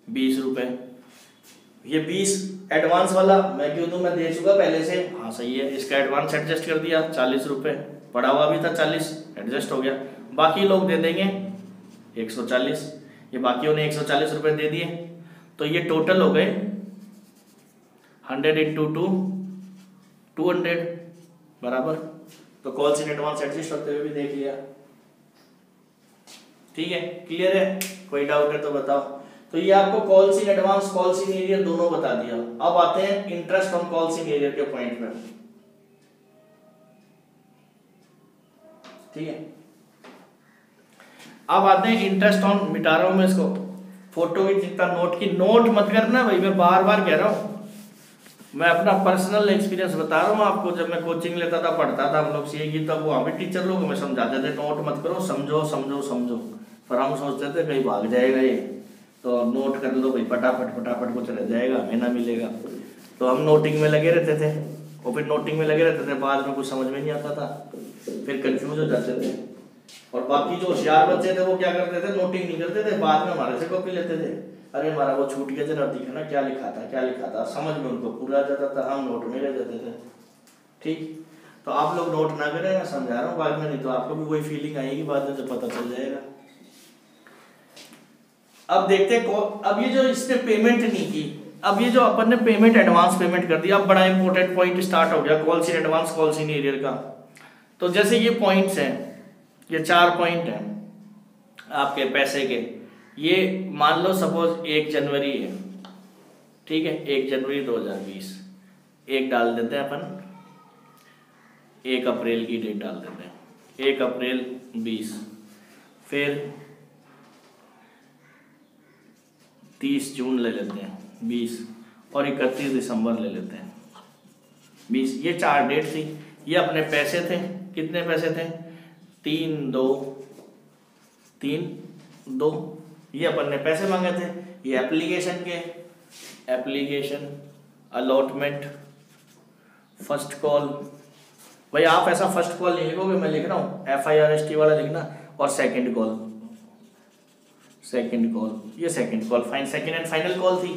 20 रुपए। ये 20 एडवांस वाला मैं क्यों दूं, मैं दे चुका पहले से। हाँ सही है, इसका एडवांस एडजस्ट कर दिया 40 रुपए, पड़ा हुआ भी था 40, एडजस्ट हो गया। बाकी लोग दे देंगे 140, ये बाकियों ने 140 रुपए दे दिए। तो ये टोटल हो गए 100 इंटू 200 बराबर। तो कॉल्स इन एडवांस एडजस्ट होते हुए भी देख लिया। ठीक है, क्लियर है? कोई डाउट है तो बताओ। तो ये आपको calls in advance, calls in arrear दोनों बता दिया। अब आते हैं interest on calls in arrear के पॉइंट पे। ठीक है, अब आते हैं इंटरेस्ट ऑन, मिटा रहा हूं मैं इसको, फोटो की चिंता नोट की नोट मत करना भाई, मैं बार बार कह रहा हूं, मैं अपना पर्सनल एक्सपीरियंस बता रहा हूं आपको। जब मैं कोचिंग लेता था, पढ़ता था हम लोग सीए की, तब वहां पे टीचर लोग हमें समझाते थे नोट मत करो, समझो समझो समझो। पर हम सोचते थे कहीं भाग जाएगा ये, तो नोट कर लो भाई, फटाफट फटाफट कुछ रह जाएगा, हमें ना मिलेगा। तो हम नोटिंग में लगे रहते थे, और फिर नोटिंग में लगे रहते थे, बाद में कुछ समझ में नहीं आता था, फिर कंफ्यूज हो जाते थे। और बाकी जो होशियार बच्चे थे वो क्या करते थे, नोटिंग नहीं करते थे, बाद में हमारे से कॉपी लेते थे। अरे हमारा वो छूट गया, जरा दिखा ना क्या लिखा था, क्या लिखा था, समझ में उनको पूरा आ जाता था, हम नोट में रह जाते थे। ठीक, तो आप लोग नोट ना करें, मैं समझा रहा हूँ, बाद में नहीं तो आपको भी वही फीलिंग आएगी, बाद में तो पता चल जाएगा। अब देखते हैं, अब ये जो इसने पेमेंट नहीं की, अब ये जो अपन ने पेमेंट एडवांस पेमेंट कर दिया, अब बड़ा इंपॉर्टेंट पॉइंट स्टार्ट हो गया calls in advance, calls in arrear का। तो जैसे ये पॉइंट्स हैं, ये 4 पॉइंट हैं आपके पैसे के। ये मान लो सपोज 1 जनवरी है, ठीक है, 1 जनवरी 2020, एक डाल देते हैं अपन, 1 अप्रैल की डेट डाल देते हैं, 1 अप्रैल 20, फिर 30 जून ले लेते हैं 20 और 31 दिसंबर ले लेते हैं 20। ये 4 डेट थी। ये अपने पैसे थे, कितने पैसे थे 3 2 ये अपन ने पैसे मांगे थे। ये एप्लीकेशन अलॉटमेंट फर्स्ट कॉल। भाई आप ऐसा फर्स्ट कॉल नहीं लिखोगे, मैं लिख रहा हूँ FIRST वाला लिखना, और सेकंड कॉल ये second call second and final call थी।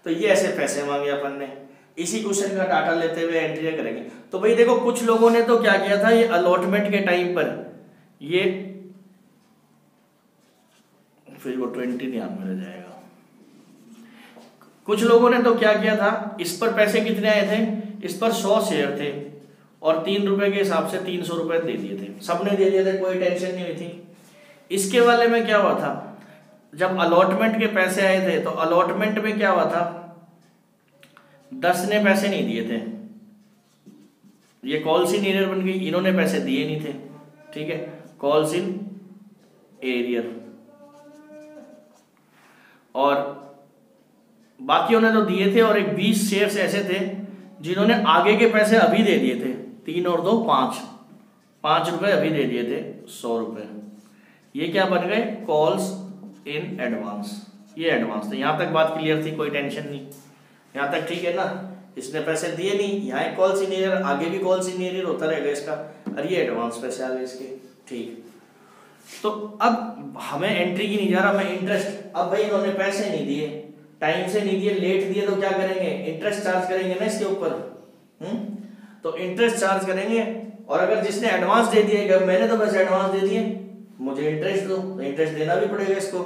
तो ये ऐसे पैसे मांगे अपन ने। इसी क्वेश्चन का डाटा लेते हुए एंट्री करेंगे। तो भाई देखो कुछ लोगों ने तो क्या किया था, ये अलॉटमेंट के टाइम पर ये फिर वो 20 ध्यान में रह जाएगा। कुछ लोगों ने तो क्या किया था, इस पर पैसे कितने आए थे, इस पर 100 शेयर थे और 3 रुपए के हिसाब से 300 रुपए दे दिए थे, सबने दे दिए थे, कोई टेंशन नहीं हुई थी। इसके वाले में क्या हुआ था, जब अलॉटमेंट के पैसे आए थे तो अलॉटमेंट में क्या हुआ था, 10 ने पैसे नहीं दिए थे, ये कॉल्स इन एरियर बन गई, इन्होंने पैसे दिए नहीं थे, ठीक है, कॉल्स इन एरियर। और बाकियों ने तो दिए थे, और एक 20 शेयर्स ऐसे थे जिन्होंने आगे के पैसे अभी दे दिए थे, 3 और 2 5 रुपए अभी दे दिए थे 100 रुपए। ये क्या बन गए, कॉल्स इन एडवांस। ये एडवांस थे। यहाँ तक बात क्लियर थी, कोई टेंशन नहीं, यहाँ तक ठीक है ना। इसने पैसे दिए नहीं, यहाँ एक कॉल्स इन एरियर, आगे भी कॉल्स इन एरियर होता रहेगा इसका, और ये एडवांस पैसे आ गए इसके, ठीक। तो अब हमें एंट्री की नहीं जा रहा, मैं इंटरेस्ट। अब भाई इन्होंने पैसे नहीं दिए, टाइम से नहीं दिए, लेट दिए, तो क्या करेंगे, इंटरेस्ट चार्ज करेंगे ना इसके ऊपर। तो इंटरेस्ट चार्ज करेंगे। और अगर जिसने एडवांस दे दिए, मैंने तो बस एडवांस दे दिए, मुझे इंटरेस्ट दो, तो इंटरेस्ट देना भी पड़ेगा इसको।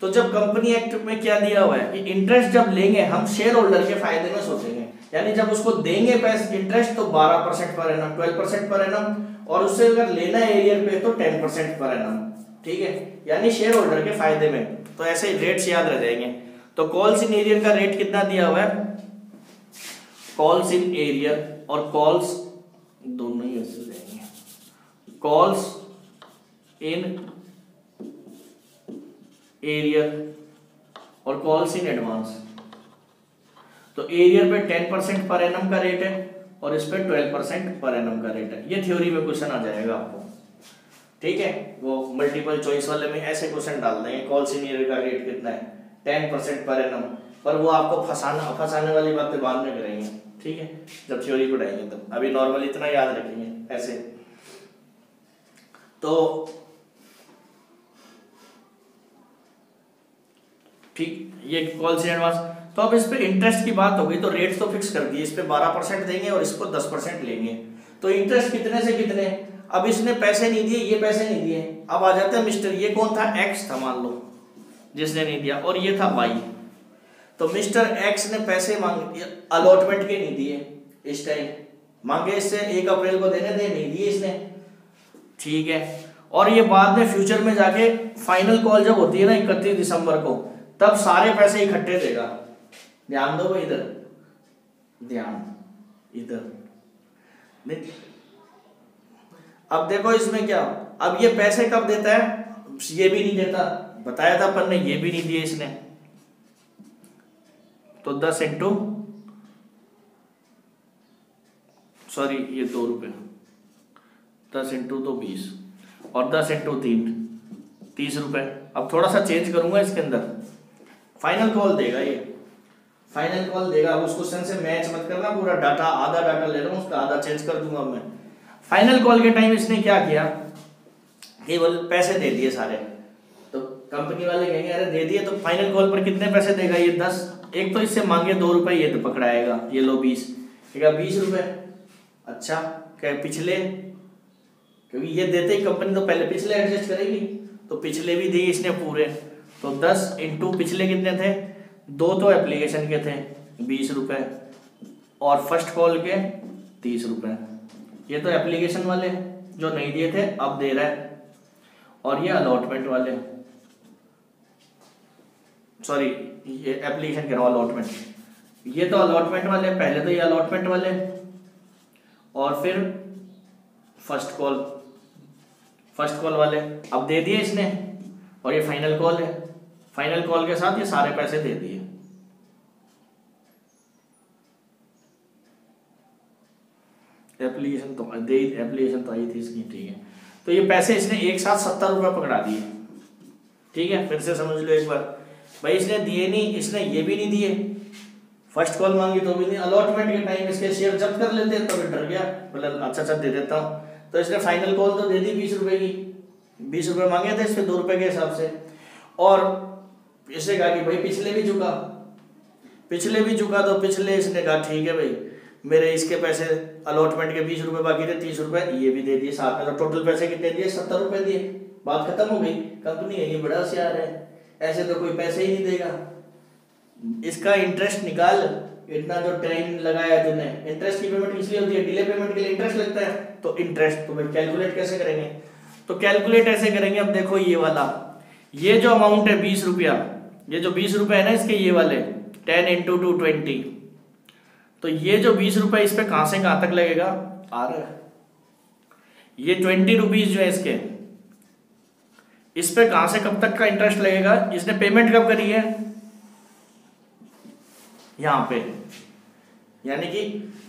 तो जब कंपनी एक्ट में क्या दिया हुआ है कि इंटरेस्ट जब लेंगे हम शेयर होल्डर के फायदे में सोचेंगे, यानी जब उसको देंगे पैसे इंटरेस्ट तो 12% पर एनम, 12% पर एनम, और उससे अगर लेना है एरियर पे तो 10% पर एनम, ठीक है, यानी शेयर होल्डर के फायदे में। तो ऐसे रेट्स याद रह जाएंगे। तो कॉल्स इन एरियर का रेट कितना दिया हुआ है, कॉल्स इन एरियर और कॉल्स दोनों ही ऐसे रहेंगे, कॉल्स इन एरियर और कॉल्स इन एडवांस। तो एरियर पे 10% पर एनम का रेट है और इस पे 12% पर एनम का रेट है। ये थ्योरी में क्वेश्चन आ जाएगा आपको, ठीक है, वो मल्टीपल चॉइस वाले में ऐसे क्वेश्चन डाल देंगे, कॉल्स इन एरियर का रेट कितना है 10% पर एनम, पर वो आपको फंसाने वाली बातें बाद में करेंगे, ठीक है, जब थ्योरी पढ़ाएंगे तब। अभी नॉर्मल इतना याद रखेंगे ऐसे। तो ठीक, ये कॉल्स इन एडवांस। तो अब इस पे इंटरेस्ट की बात हो गई, तो रेट तो फिक्स कर दिए, इस पे 12% देंगे और इसको 10% लेंगे। तो इंटरेस्ट कितने से कितने, अब इसने पैसे नहीं दिए, ये पैसे नहीं दिए, अब आ जाता है मिस्टर, ये कौन था, एक्स था मान लो जिसने नहीं दिया, और ये था वाई। तो मिस्टर एक्स ने पैसे मांगे, अलॉटमेंट के नहीं दिए, इस टाइम मांगे इससे 1 अप्रैल को देने थे, नहीं दिए इसने, ठीक है। और ये बाद में फ्यूचर में जाके फाइनल कॉल जब होती है ना 31 दिसंबर को, तब सारे पैसे इकट्ठे देगा। ध्यान दो भाई, इधर ध्यान, इधर। अब देखो इसमें क्या, अब ये पैसे कब देता है, ये भी नहीं देता, बताया था अपन ने, ये भी नहीं दिए इसने। तो 10 इंटू, सॉरी ये 2 रुपए, 10 इंटू तो 20 और 10 इंटू 3 30 रुपए। अब थोड़ा सा चेंज करूंगा इसके अंदर, फाइनल कॉल देगा, ये फाइनल कॉल देगा। अब उस क्वेश्चन से मैच मत करना, पूरा डाटा, आधा डाटा ले रहा हूँ, उसका आधा चेंज कर दूंगा मैं। फाइनल कॉल के टाइम इसने क्या किया, केवल पैसे दे दिए सारे। तो कंपनी वाले कहेंगे अरे दे दिए, तो फाइनल कॉल पर कितने पैसे देगा, ये 10, एक तो इससे मांगे 2 रुपए, ये तो पकड़ाएगा, ये लो 20, ठीक है 20 रुपए। अच्छा क्या पिछले, क्योंकि ये देते ही कंपनी तो पहले पिछले एडजस्ट करेगी, तो पिछले भी दिए इसने पूरे। तो 10 इंटू पिछले कितने थे, 2 तो एप्लीकेशन के थे 20 रुपए और फर्स्ट कॉल के 30 रुपए। ये तो एप्लीकेशन वाले जो नहीं दिए थे अब दे रहा है, और ये अलॉटमेंट वाले, सॉरी ये एप्लीकेशन कह रहा हूँ, अलॉटमेंट, ये तो अलॉटमेंट वाले, पहले तो ये अलॉटमेंट वाले और फिर फर्स्ट कॉल वाले अब दे दिए इसने, और ये फाइनल कॉल है, फाइनल कॉल के साथ ये सारे पैसे दे दिए। एप्लीकेशन तो आई थी इसकी, ठीक है। तो ये पैसे इसने एक साथ 70 रुपये पकड़ा दिए, ठीक है। फिर से समझ लो एक बार, भाई इसने दिए नहीं, इसने ये भी नहीं दिए, फर्स्ट कॉल मांगी तो भी नहीं, अलॉटमेंट के टाइम इसके शेयर जब्त कर लेते तो भी डर गया, बोला अच्छा दे देता हूँ। तो इसने फाइनल कॉल तो दे दी 20 रुपये की, 20 रुपये मांगे थे इसके 2 रुपये के हिसाब से, और इसने कहा कि भाई पिछले भी चुका तो पिछले इसने कहा ठीक है भाई मेरे इसके पैसे अलॉटमेंट के 20 रुपये बाकी थे, 30 रुपये ये भी दे दिए साथ में, तो टोटल पैसे कितने दिए? 70 रुपये दिए, बात खत्म हो गई। कंपनी है ये बड़ा होशियार है, ऐसे तो कोई पैसे ही नहीं देगा, इसका इंटरेस्ट निकाल, इतना जो टाइम लगाया तूने, इंटरेस्ट की पेमेंट इसलिए होती है, डिले पेमेंट के लिए इंटरेस्ट लगता है, तो इंटरेस्ट तो भाई कैलकुलेट कैसे करेंगे? तो कैलकुलेट ऐसे करेंगे, अब देखो ये वाला, ये जो अमाउंट है 20 रुपया, ये जो 20 रुपये है ना इसके, ये वाले 10 × 2 20, तो ये जो 20 रुपये इस पे कहां से कहां तक लगेगा? आ रहा है, ये 20 रुपीज जो है इसके, इस पे कहां से कब तक का इंटरेस्ट लगेगा? इसने पेमेंट कब करी है? यहां पे, यानी कि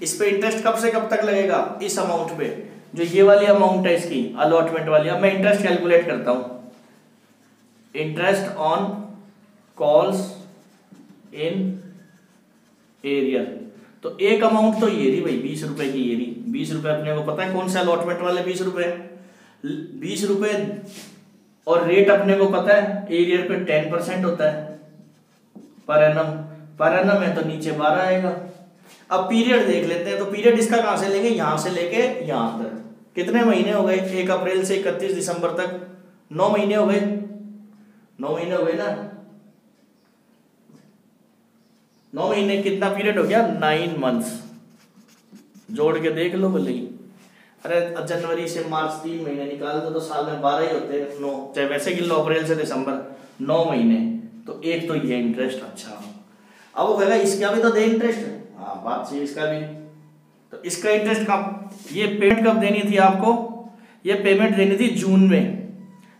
इस पे इंटरेस्ट कब से कब तक लगेगा? इस अमाउंट पे, जो ये वाली अमाउंट है इसकी अलॉटमेंट वाली। अब मैं इंटरेस्ट कैलकुलेट करता हूं, interest on calls in arrear, तो एक अमाउंट तो ये रही भाई 20 रुपए की, ये रही 20 रुपए, अपने को पता है कौन सा अलॉटमेंट वाले 20 रुपए, 20 रुपए, और रेट अपने को पता है एरियर पे 10% होता है पर एनम है, तो नीचे 12 आएगा। अब पीरियड देख लेते हैं, तो पीरियड इसका कहां से लेंगे? यहां से लेके यहां तक, कितने महीने हो गए? 1 अप्रैल से 31 दिसंबर तक 9 महीने हो गए, 9 महीने हो गए ना, 9 महीने कितना पीरियड हो गया? 9 मंथ्स, जोड़ के देख लो भले ही। अरे जनवरी से मार्च 3 महीने निकाल दो तो साल में 12 ही होते हैं, 9 चाहे वैसे गिन लो, अप्रैल से दिसंबर 9 महीने, तो एक तो ये इंटरेस्ट। अच्छा, अब वो कहेगा इसका भी तो दे इंटरेस्ट, हाँ बात सही, इसका भी, तो इसका इंटरेस्ट कब, ये पेमेंट कब देनी थी आपको? ये पेमेंट देनी थी जून में,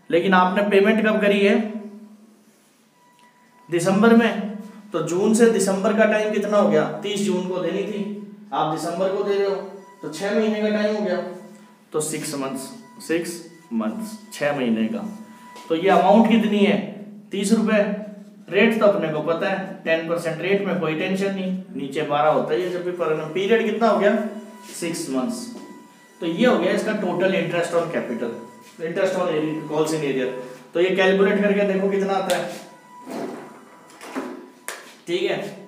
लेकिन आपने पेमेंट कब करी है? दिसंबर में, तो जून से दिसंबर का टाइम कितना हो गया? 30 जून को देनी थी, आप दिसंबर को दे रहे हो, तो 6 महीने का टाइम हो गया, तो 6 मंथ्स 6 महीने का। तो ये अमाउंट कितनी है? 30 रुपए, रेट तो अपने को पता है 10% रेट में कोई टेंशन नहीं, नीचे 12 होता है जब भी पर पीरियड कितना हो गया? 6 मंथ्स। तो ये हो गया इसका total interest on capital, interest on calls in arrear. तो ये कैलकुलेट करके देखो कितना आता है, ठीक है।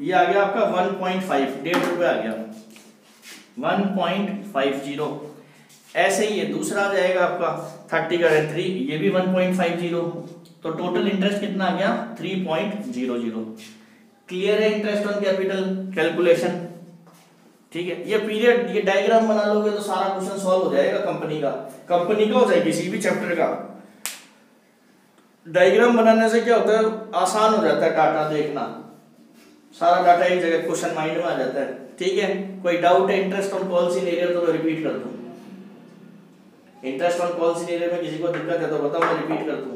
ये आ गया आपका 1.5, 1.5 रुपये आ गया, 1.50। ऐसे ही ये दूसरा आ जाएगा आपका 30 का 3, ये भी 1.50, तो टोटल इंटरेस्ट कितना आ गया? 3.00। क्लियर है इंटरेस्ट ऑन कैपिटल कैलकुलेशन, ठीक है। ये पीरियड, ये डायग्राम बना लोगे तो सारा क्वेश्चन सॉल्व हो जाएगा। कंपनी का हो जाए, किसी भी चैप्टर का डायग्राम बनाने से क्या होता है, आसान हो जाता है डाटा देखना, सारा डाटा एक जगह क्वेश्चन माइंड में आ जाता है, ठीक है। कोई डाउट है interest on calls in arrear, तो मैं रिपीट कर दूं, interest on calls in arrear में किसी को दिक्कत है तो बताओ, मैं रिपीट कर दूं।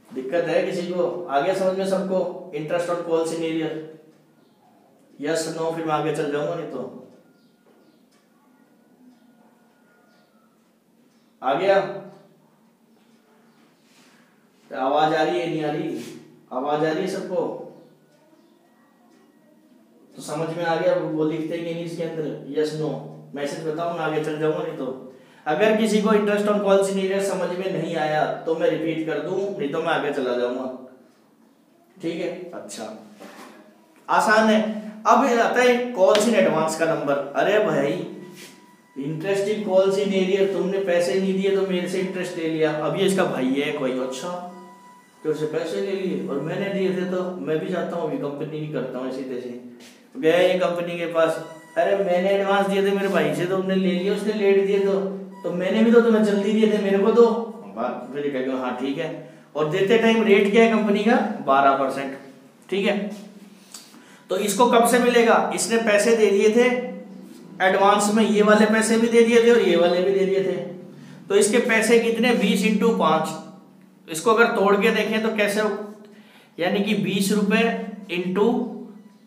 दिक्कत है किसी को? आगे समझ में सबको interest on calls in arrear? Yes no, फिर मैं आगे चल जाऊंगा, नहीं तो आ गया। आवाज आ रही है नहीं आ रही? आवाज आ रही है सबको? तो समझ में आ गया, वो लिखते हैं नहीं इसके अंदर यस नो, मैसेज बताओ, मैं आगे चल जाऊंगा, नहीं तो अगर किसी को interest on calls in arrear समझ में नहीं आया तो मैं रिपीट कर दूं, नहीं तो मैं आगे चला जाऊंगा, ठीक है। अच्छा, आसान है। अब आता है कॉल्स इन एडवांस का नंबर। अरे भाई interest in calls in arrear, तुमने पैसे नहीं दिए तो मेरे से इंटरेस्ट ले लिया, अब ये इसका भाई है कोई, अच्छा तो उससे पैसे ले लिए और मैंने दिए थे, तो मैं भी जाता हूँ अभी कंपनी नहीं करता हूँ, ऐसी तैसी गया ये कंपनी के पास, अरे मैंने एडवांस दिए थे मेरे भाई से, तो तुमने ले लिए, उसने लेट दिए, तो मैंने भी तो तुम्हें जल्दी दिए थे, मेरे को दो। बात फिर कहेगा हाँ ठीक है, और देते टाइम रेट क्या है कंपनी का? 12%, ठीक है। तो इसको कब से मिलेगा, इसने पैसे दे दिए थे एडवांस में, ये वाले पैसे भी दे दिए थे और ये वाले भी दे दिए थे। तो इसके पैसे कितने, 20 × 5। इसको अगर तोड़ के देखें तो कैसे, यानी कि 20 रुपए इंटू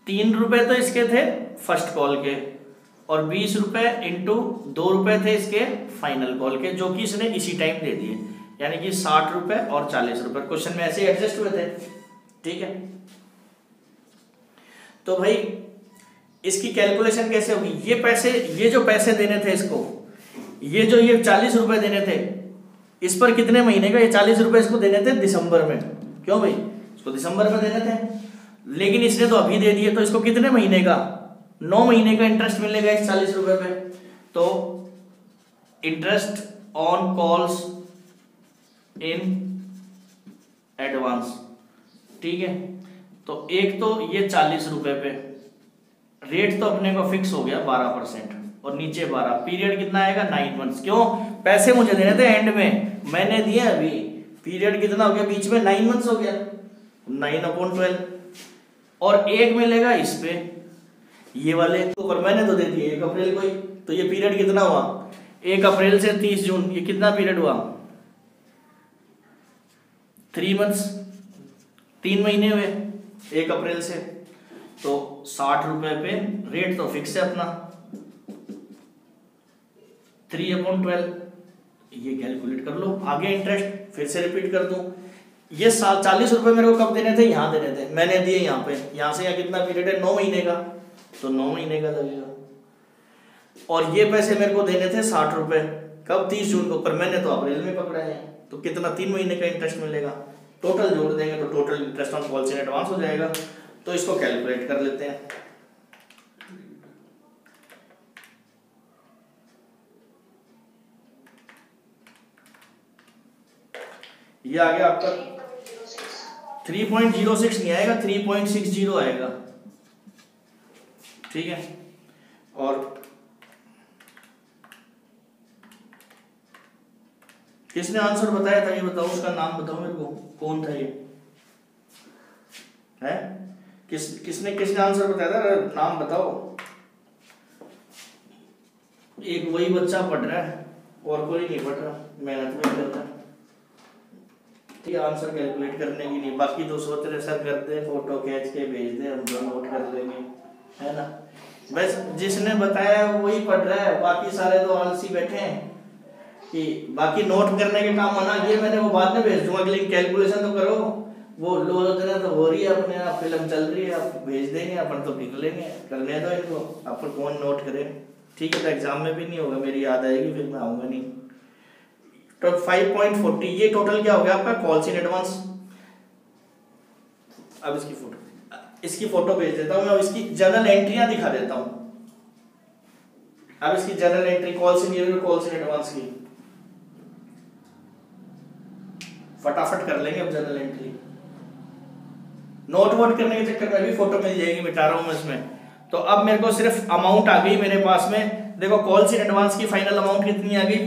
3 रुपए तो इसके थे फर्स्ट कॉल के, और 20 रुपए इंटू 2 रुपए थे इसके फाइनल कॉल के, जो कि इसने इसी टाइम दे दिए, यानी कि 60 रुपए और 40 रुपए। क्वेश्चन में ऐसे एडजस्ट हुए थे, ठीक है। तो भाई इसकी कैलकुलेशन कैसे होगी, ये पैसे, ये जो पैसे देने थे इसको, ये जो ये 40 रुपए देने थे, इस पर कितने महीने का, ये 40 रुपए इसको देने थे दिसंबर में, क्यों भाई, इसको दिसंबर में देने थे, लेकिन इसने तो अभी दे दिए, तो इसको कितने महीने का, 9 महीने का इंटरेस्ट मिलेगा इस 40 रुपए पे। तो interest on calls in advance, ठीक है। तो एक तो ये 40 रुपए पे, रेट तो अपने को फिक्स हो गया 12%, और नीचे 12, पीरियड कितना आएगा 9 मंथ्स। क्यों, पैसे मुझे देने थे एंड में, मैंने दिए अभी, पीरियड कितना हो गया बीच में, 9 मंथ्स हो गया, 9/12। और एक मिलेगा इस पे, ये वाले तो, पर मैंने तो दे दिए 1 अप्रैल को ही, तो ये पीरियड कितना हुआ, 1 अप्रैल से 30 जून, ये कितना पीरियड हुआ, 3 मंथ्स, 3 महीने हुए 1 अप्रैल से। तो 60 रुपए पे, रेट तो फिक्स है अपना 3/12, ये कैलकुलेट कर लो। आगे इंटरेस्ट फिर से रिपीट कर दूं, ये 40 रुपए मेरे को कब देने थे, यहाँ देने थे, मैंने दिए यहाँ पे, यहाँ से यहाँ कितना पीरियड है 9 महीने का, तो 9 महीने का लगेगा। और ये पैसे मेरे को देने थे 60 रुपए, कब, 30 जून को, पर मैंने तो अप्रैल में पकड़े हैं, तो कितना, 3 महीने का इंटरेस्ट मिलेगा। टोटल जोड़ देंगे तो total interest on calls in advance हो जाएगा। तो इसको कैलकुलेट कर लेते हैं। ये आ गया आपका 3.06 नहीं आएगा, 3.60 आएगा, ठीक है। और किसने आंसर बताया था ये बताओ, उसका नाम बताओ मेरे को, कौन था ये है, किसने आंसर बताया था, नाम बताओ। एक वही बच्चा पढ़ रहा है और कोई नहीं पढ़ रहा, मेहनत नहीं कर रहा, ठीक है। आंसर कैलकुलेट करने की नहीं, बाकी तो सोच रहे सर करते हैं, फोटो खींच के भेज दे, हम जो नोट कर लेंगे, है ना। बस जिसने बताया वही पढ़ रहा है, बाकी सारे तो आलसी बैठे हैं कि बाकी नोट करने के काम मना किए मैंने, वो बाद में भेज दूंगा, लेकिन कैलकुलेशन तो करो। वो लोचना तो हो रही है अपने आप, फिल्म चल रही है, आप भेज देंगे, अपन तो निकलेंगे, करने दो इनको, अपन कौन नोट करे, ठीक है। तो एग्जाम में भी नहीं होगा, मेरी याद आएगी, फिर मैं आऊंगा नहीं। तो 5.40 ये टोटल क्या हो गया आपका, कॉल्स इन एडवांस। अब इसकी फोटो भेज देता हूं मैं, अब इसकी जर्नल एंट्रियां दिखा देता हूं। अब इसकी journal entry calls in year, calls in advance की फटाफट कर लेंगे। अब जर्नल एंट्री, नोट वोट करने के चक्कर में भी फोटो मिल जाएगी, मिटा रहा हूं मैं इसमें। तो अब मेरे को सिर्फ अमाउंट आ गई मेरे पास में, देखो कॉल्स इन एडवांस की फाइनल अमाउंट कितनी आ गई,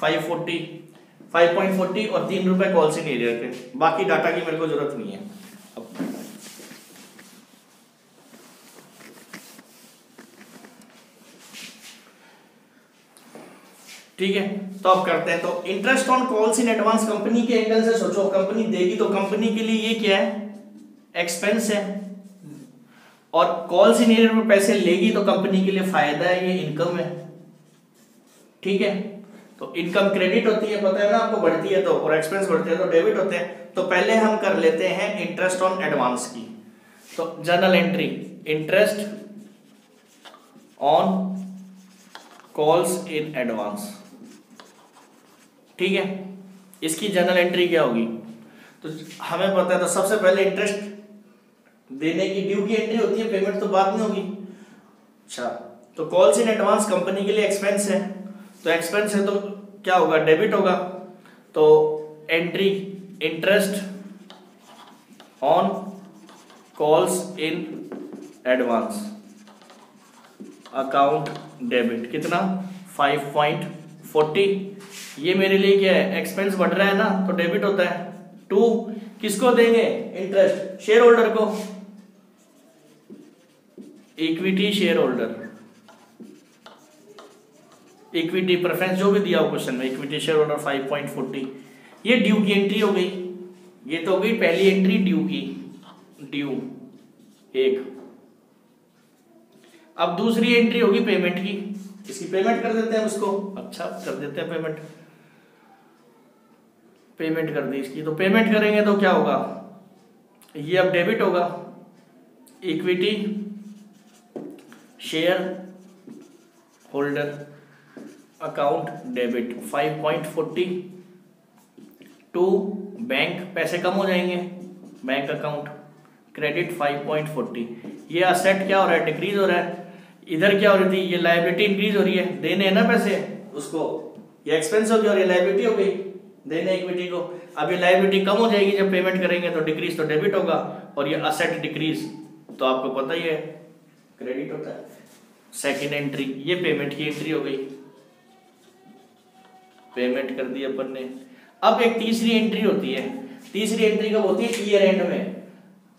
5.40 और 3 रुपए कॉल्स इन एरियर के, बाकी डाटा की मेरे को जरूरत नहीं है। ठीक है, तो अब करते हैं। तो interest on calls in advance company के एंगल से सोचो, कंपनी देगी तो कंपनी के लिए ये क्या है, एक्सपेंस है, और कॉल्स इन एरियर में पैसे लेगी तो कंपनी के लिए फायदा है, ये इनकम है, ठीक है। तो इनकम क्रेडिट होती है, पता है ना आपको, बढ़ती है तो, और एक्सपेंस बढ़ते हैं तो डेबिट होते हैं। तो पहले हम कर लेते हैं इंटरेस्ट ऑन एडवांस की। तो journal entry, interest on calls in advance, ठीक है। इसकी जर्नल एंट्री क्या होगी, तो हमें पता है, तो सबसे पहले इंटरेस्ट देने की ड्यू की एंट्री होती है, पेमेंट तो बाद में होगी। अच्छा, तो कॉल्स इन एडवांस कंपनी के लिए एक्सपेंस है, तो एक्सपेंस है तो क्या होगा, डेबिट होगा। तो entry interest on calls in advance, account debit, कितना 5.40। ये मेरे लिए क्या है, एक्सपेंस बढ़ रहा है ना, तो डेबिट होता है। 2 किसको देंगे, इंटरेस्ट शेयर होल्डर को, equity share holder, equity preference जो भी दिया हो क्वेश्चन में, इक्विटी शेयर होल्डर 5.40, ये ड्यू की एंट्री हो गई। ये तो हो गई पहली एंट्री ड्यू की, ड्यू एक। अब दूसरी एंट्री होगी पेमेंट की, इसकी पेमेंट कर देते हैं उसको। अच्छा, कर देते हैं पेमेंट, पेमेंट कर दी इसकी। तो पेमेंट करेंगे तो क्या होगा, ये अब डेबिट होगा, equity share holder account debit 5.40 to bank, पैसे कम हो जाएंगे, बैंक अकाउंट क्रेडिट 5.40। ये असेट क्या हो रहा है, डिक्रीज हो रहा है। इधर क्या हो रही थी, ये लायबिलिटी इंक्रीज हो रही है, देने हैं ना पैसे उसको, ये एक्सपेंस हो गया और ये लायबिलिटी हो गई, देने इक्विटी को। अब ये लायबिलिटी कम हो जाएगी जब पेमेंट करेंगे, तो डिक्रीज तो डेबिट होगा, और ये असेट डिक्रीज तो आपको पता ही है क्रेडिट होता है। सेकेंड एंट्री ये पेमेंट की एंट्री हो गई, पेमेंट कर दी अपन ने। अब एक तीसरी एंट्री होती है, तीसरी एंट्री कब होती है, ईयर एंड में।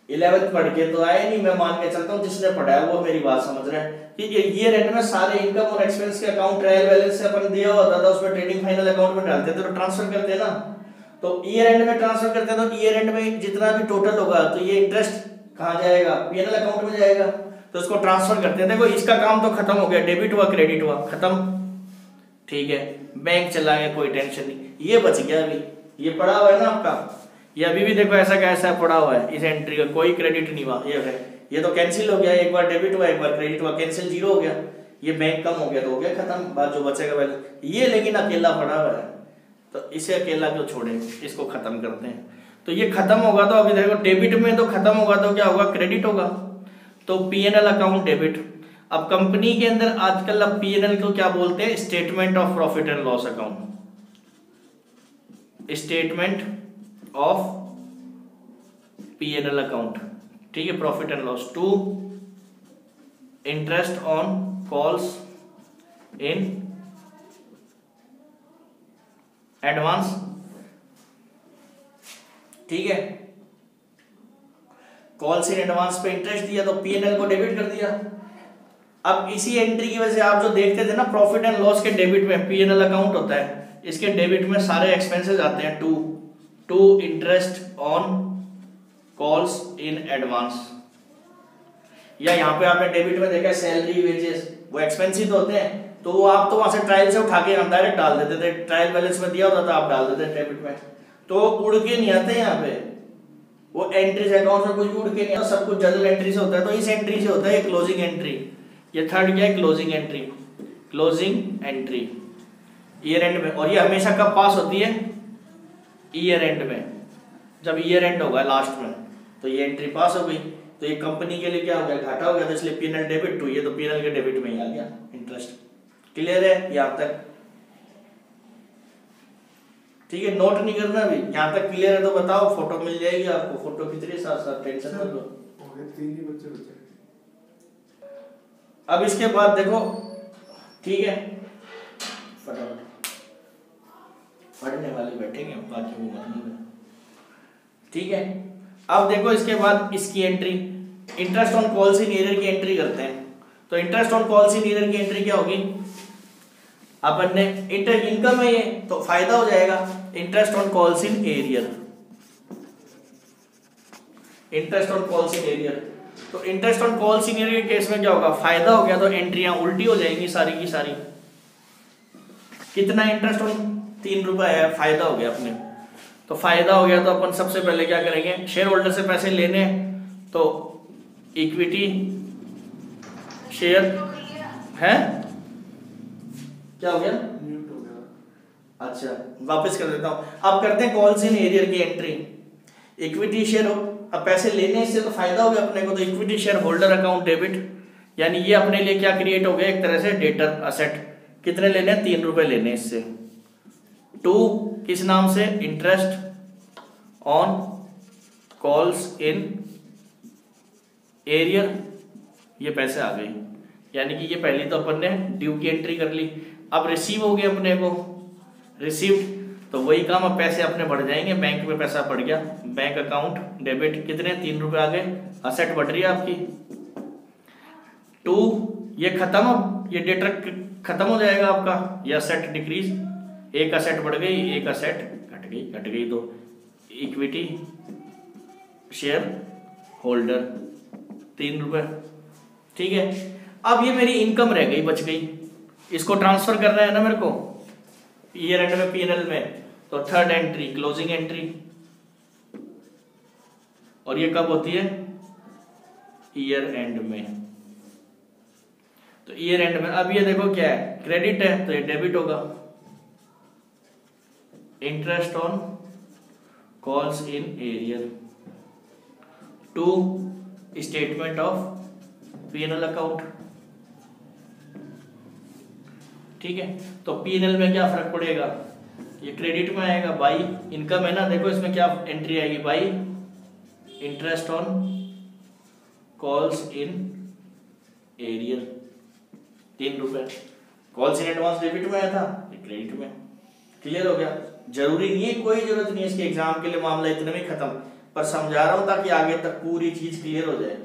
11th पढ़ के तो आए नहीं, मैं मान के चलता हूँ जिसने पढ़ा है वो मेरी बात समझ रहा है कि ईयर एंड में सारे इनकम और एक्सपेंस के अकाउंट ट्रायल बैलेंस से अपन दिया होता था, उसमें ट्रेडिंग फाइनल अकाउंट में डालते थे तो ट्रांसफर करते हैं ना। तो ईयर एंड में ट्रांसफर करते हैं, तो ईयर एंड में जितना भी टोटल होगा तो ये इंटरेस्ट कहाँ जाएगा, पीएनएल अकाउंट में जाएगा, तो इसको ट्रांसफर करते हैं। देखो इसका काम तो खत्म हो गया, डेबिट हुआ क्रेडिट हुआ, खत्म, ठीक है। बैंक चला गया, कोई टेंशन नहीं, ये बच गया। अभी ये पड़ा हुआ है ना आपका, ये अभी भी देखो ऐसा कैसा पड़ा हुआ है, इस एंट्री का कोई क्रेडिट नहीं हुआ, ये है, ये तो कैंसिल हो गया, एक बार डेबिट हुआ एक बार क्रेडिट हुआ, कैंसिल, जीरो हो गया। ये बैंक कम हो गया तो हो गया खत्म, बात जो बचेगा पहले। ये लेकिन अकेला पड़ा हुआ है, तो इसे अकेला क्यों छोड़े, इसको खत्म करते हैं। तो ये खत्म होगा तो अभी देखो डेबिट में तो खत्म होगा तो क्या होगा, क्रेडिट होगा, तो पीएनएल अकाउंट डेबिट। अब कंपनी के अंदर आजकल अब पीएनएल को क्या बोलते हैं, statement of profit and loss account, statement of PNL account, ठीक है, profit and loss. To interest on calls in advance, ठीक है, कॉल्स इन एडवांस पे इंटरेस्ट दिया तो पीएनएल को डेबिट कर दिया। अब इसी एंट्री की वजह से आप जो देखते थे ना प्रॉफिट एंड लॉस के डेबिट में पीएनएल अकाउंट होता है, इसके डेबिट में सारे एक्सपेंसेस आते हैं, to interest on calls in advance. या यहाँ पे आपने डेबिट में देखा सैलरी वेजेस, वो एक्सपेंस ही तो होते हैं, तो वो आप तो वहां से ट्रायल से उठा के हम डायरेक्ट डाल देते थे, ट्रायल बैलेंस में दिया होता था आप डाल देते डेबिट में, तो उड़ के नहीं आते यहाँ पे, वो एंट्रीज अकाउंट में कुछ भी उड़ के नहीं आता, सब कुछ जनरल एंट्री से होता है। तो इस एंट्री से होता है क्लोजिंग एंट्री। ये थर्ड क्या है, closing entry, closing entry year and में। और ये हमेशा कब पास होती है, ईयर एंड में, जब ईयर एंड होगा लास्ट में, तो ये एंट्री पास हो गई। तो ये कंपनी के लिए क्या हो गया, घाटा हो गया, तो इसलिए पीएनएल डेबिट टू, ये तो पीएनएल के डेबिट में ही आ गया इंटरेस्ट। क्लियर है यहाँ तक, ठीक है, नोट नहीं करना अभी, यहाँ तक क्लियर है तो बताओ, फोटो मिल जाएगी आपको, फोटो खींच रही साथ साथ, टेंशन मत लो। अब इसके बाद देखो, ठीक है, फटाफट पढ़ने वाले बैठेंगे, बाकी वो मतलब, ठीक है। अब देखो इसके बाद इसकी entry, interest on calls in arrear की एंट्री करते हैं। तो interest on calls in arrear की एंट्री क्या होगी, अपन ने इंटर इनकम है ये, तो फायदा हो जाएगा, interest on calls in arrear, interest on calls in arrear. तो interest on calls in arrear के केस में क्या होगा, फायदा हो गया तो एंट्रियां उल्टी हो जाएंगी सारी की सारी। कितना इंटरेस्ट ऑन 3 रुपए है, फायदा हो गया अपने, तो फायदा हो गया तो अपन सबसे पहले क्या करेंगे, शेयर होल्डर से पैसे लेने, तो इक्विटी शेयर है, क्या हो गया, अच्छा वापस कर देता हूं। अब करते हैं कॉल्स इन एरियर की एंट्री, इक्विटी शेयर, अब पैसे लेने से तो फायदा हो गया अपने को, तो equity share holder account debit, यानी ये अपने लिए क्या क्रिएट हो गया, एक तरह से डेटर असेट। कितने लेने हैं, 3 रुपए लेने इससे। टू किस नाम से, interest on calls in arrear, ये पैसे आ गए, यानी कि ये पहली तो अपन ने ड्यू की एंट्री कर ली। अब रिसीव हो गया अपने को, रिसीव्ड, तो वही काम, अब पैसे अपने बढ़ जाएंगे, बैंक में पैसा बढ़ गया, बैंक अकाउंट डेबिट, कितने 3 रुपए आ गए, असेट बढ़ रही है आपकी। टू, ये खत्म, ये डेटर खत्म हो जाएगा आपका, या सेट डिक्रीज, एक असेट बढ़ गई, एक असेट घट गई तो इक्विटी शेयर होल्डर 3 रुपए। ठीक है, अब ये मेरी इनकम रह गई, बच गई, इसको ट्रांसफर करना है ना मेरे को ईयर एंड में P&L में, तो थर्ड एंट्री क्लोजिंग एंट्री, और ये कब होती है? ईयर एंड में। तो ईयर एंड में अब ये देखो क्या है, क्रेडिट है तो ये डेबिट होगा, interest on calls in arrear to statement of P&L account. ठीक है, तो P&L में क्या फर्क पड़ेगा, ये क्रेडिट में आएगा, बाई इनकम है ना, देखो इसमें क्या एंट्री आएगी, by interest on calls in arrear 3 रुपए, कॉल्स इन एडवांस डेबिट में आया था, ये क्रेडिट में। क्लियर हो गया? जरूरी नहीं है, कोई जरूरत नहीं है इसके एग्जाम के लिए, मामला इतने में खत्म, पर समझा रहा हूं ताकि आगे तक पूरी चीज क्लियर हो जाए।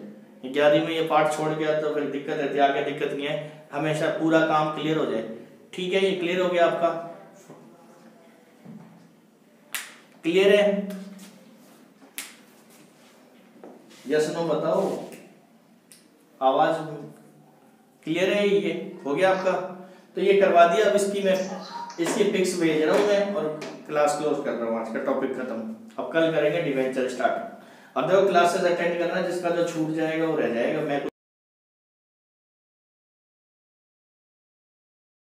11वीं में ये पार्ट छोड़ गया तो फिर दिक्कत रहती है, आगे दिक्कत नहीं है, हमेशा पूरा काम क्लियर हो जाए। ठीक है, ये क्लियर हो गया आपका? क्लियर है? यस नो बताओ, आवाज क्लियर है? ये हो गया आपका? तो ये करवा दिया। अब इसकी पिक्स भेज रहा हूं मैं और क्लास क्लोज कर रहा हूं, आज का टॉपिक खत्म। अब कल करेंगे डिवेंचर स्टार्ट। अब देखो क्लासेस अटेंड करना, जिसका जो छूट जाएगा वो रह जाएगा, मैं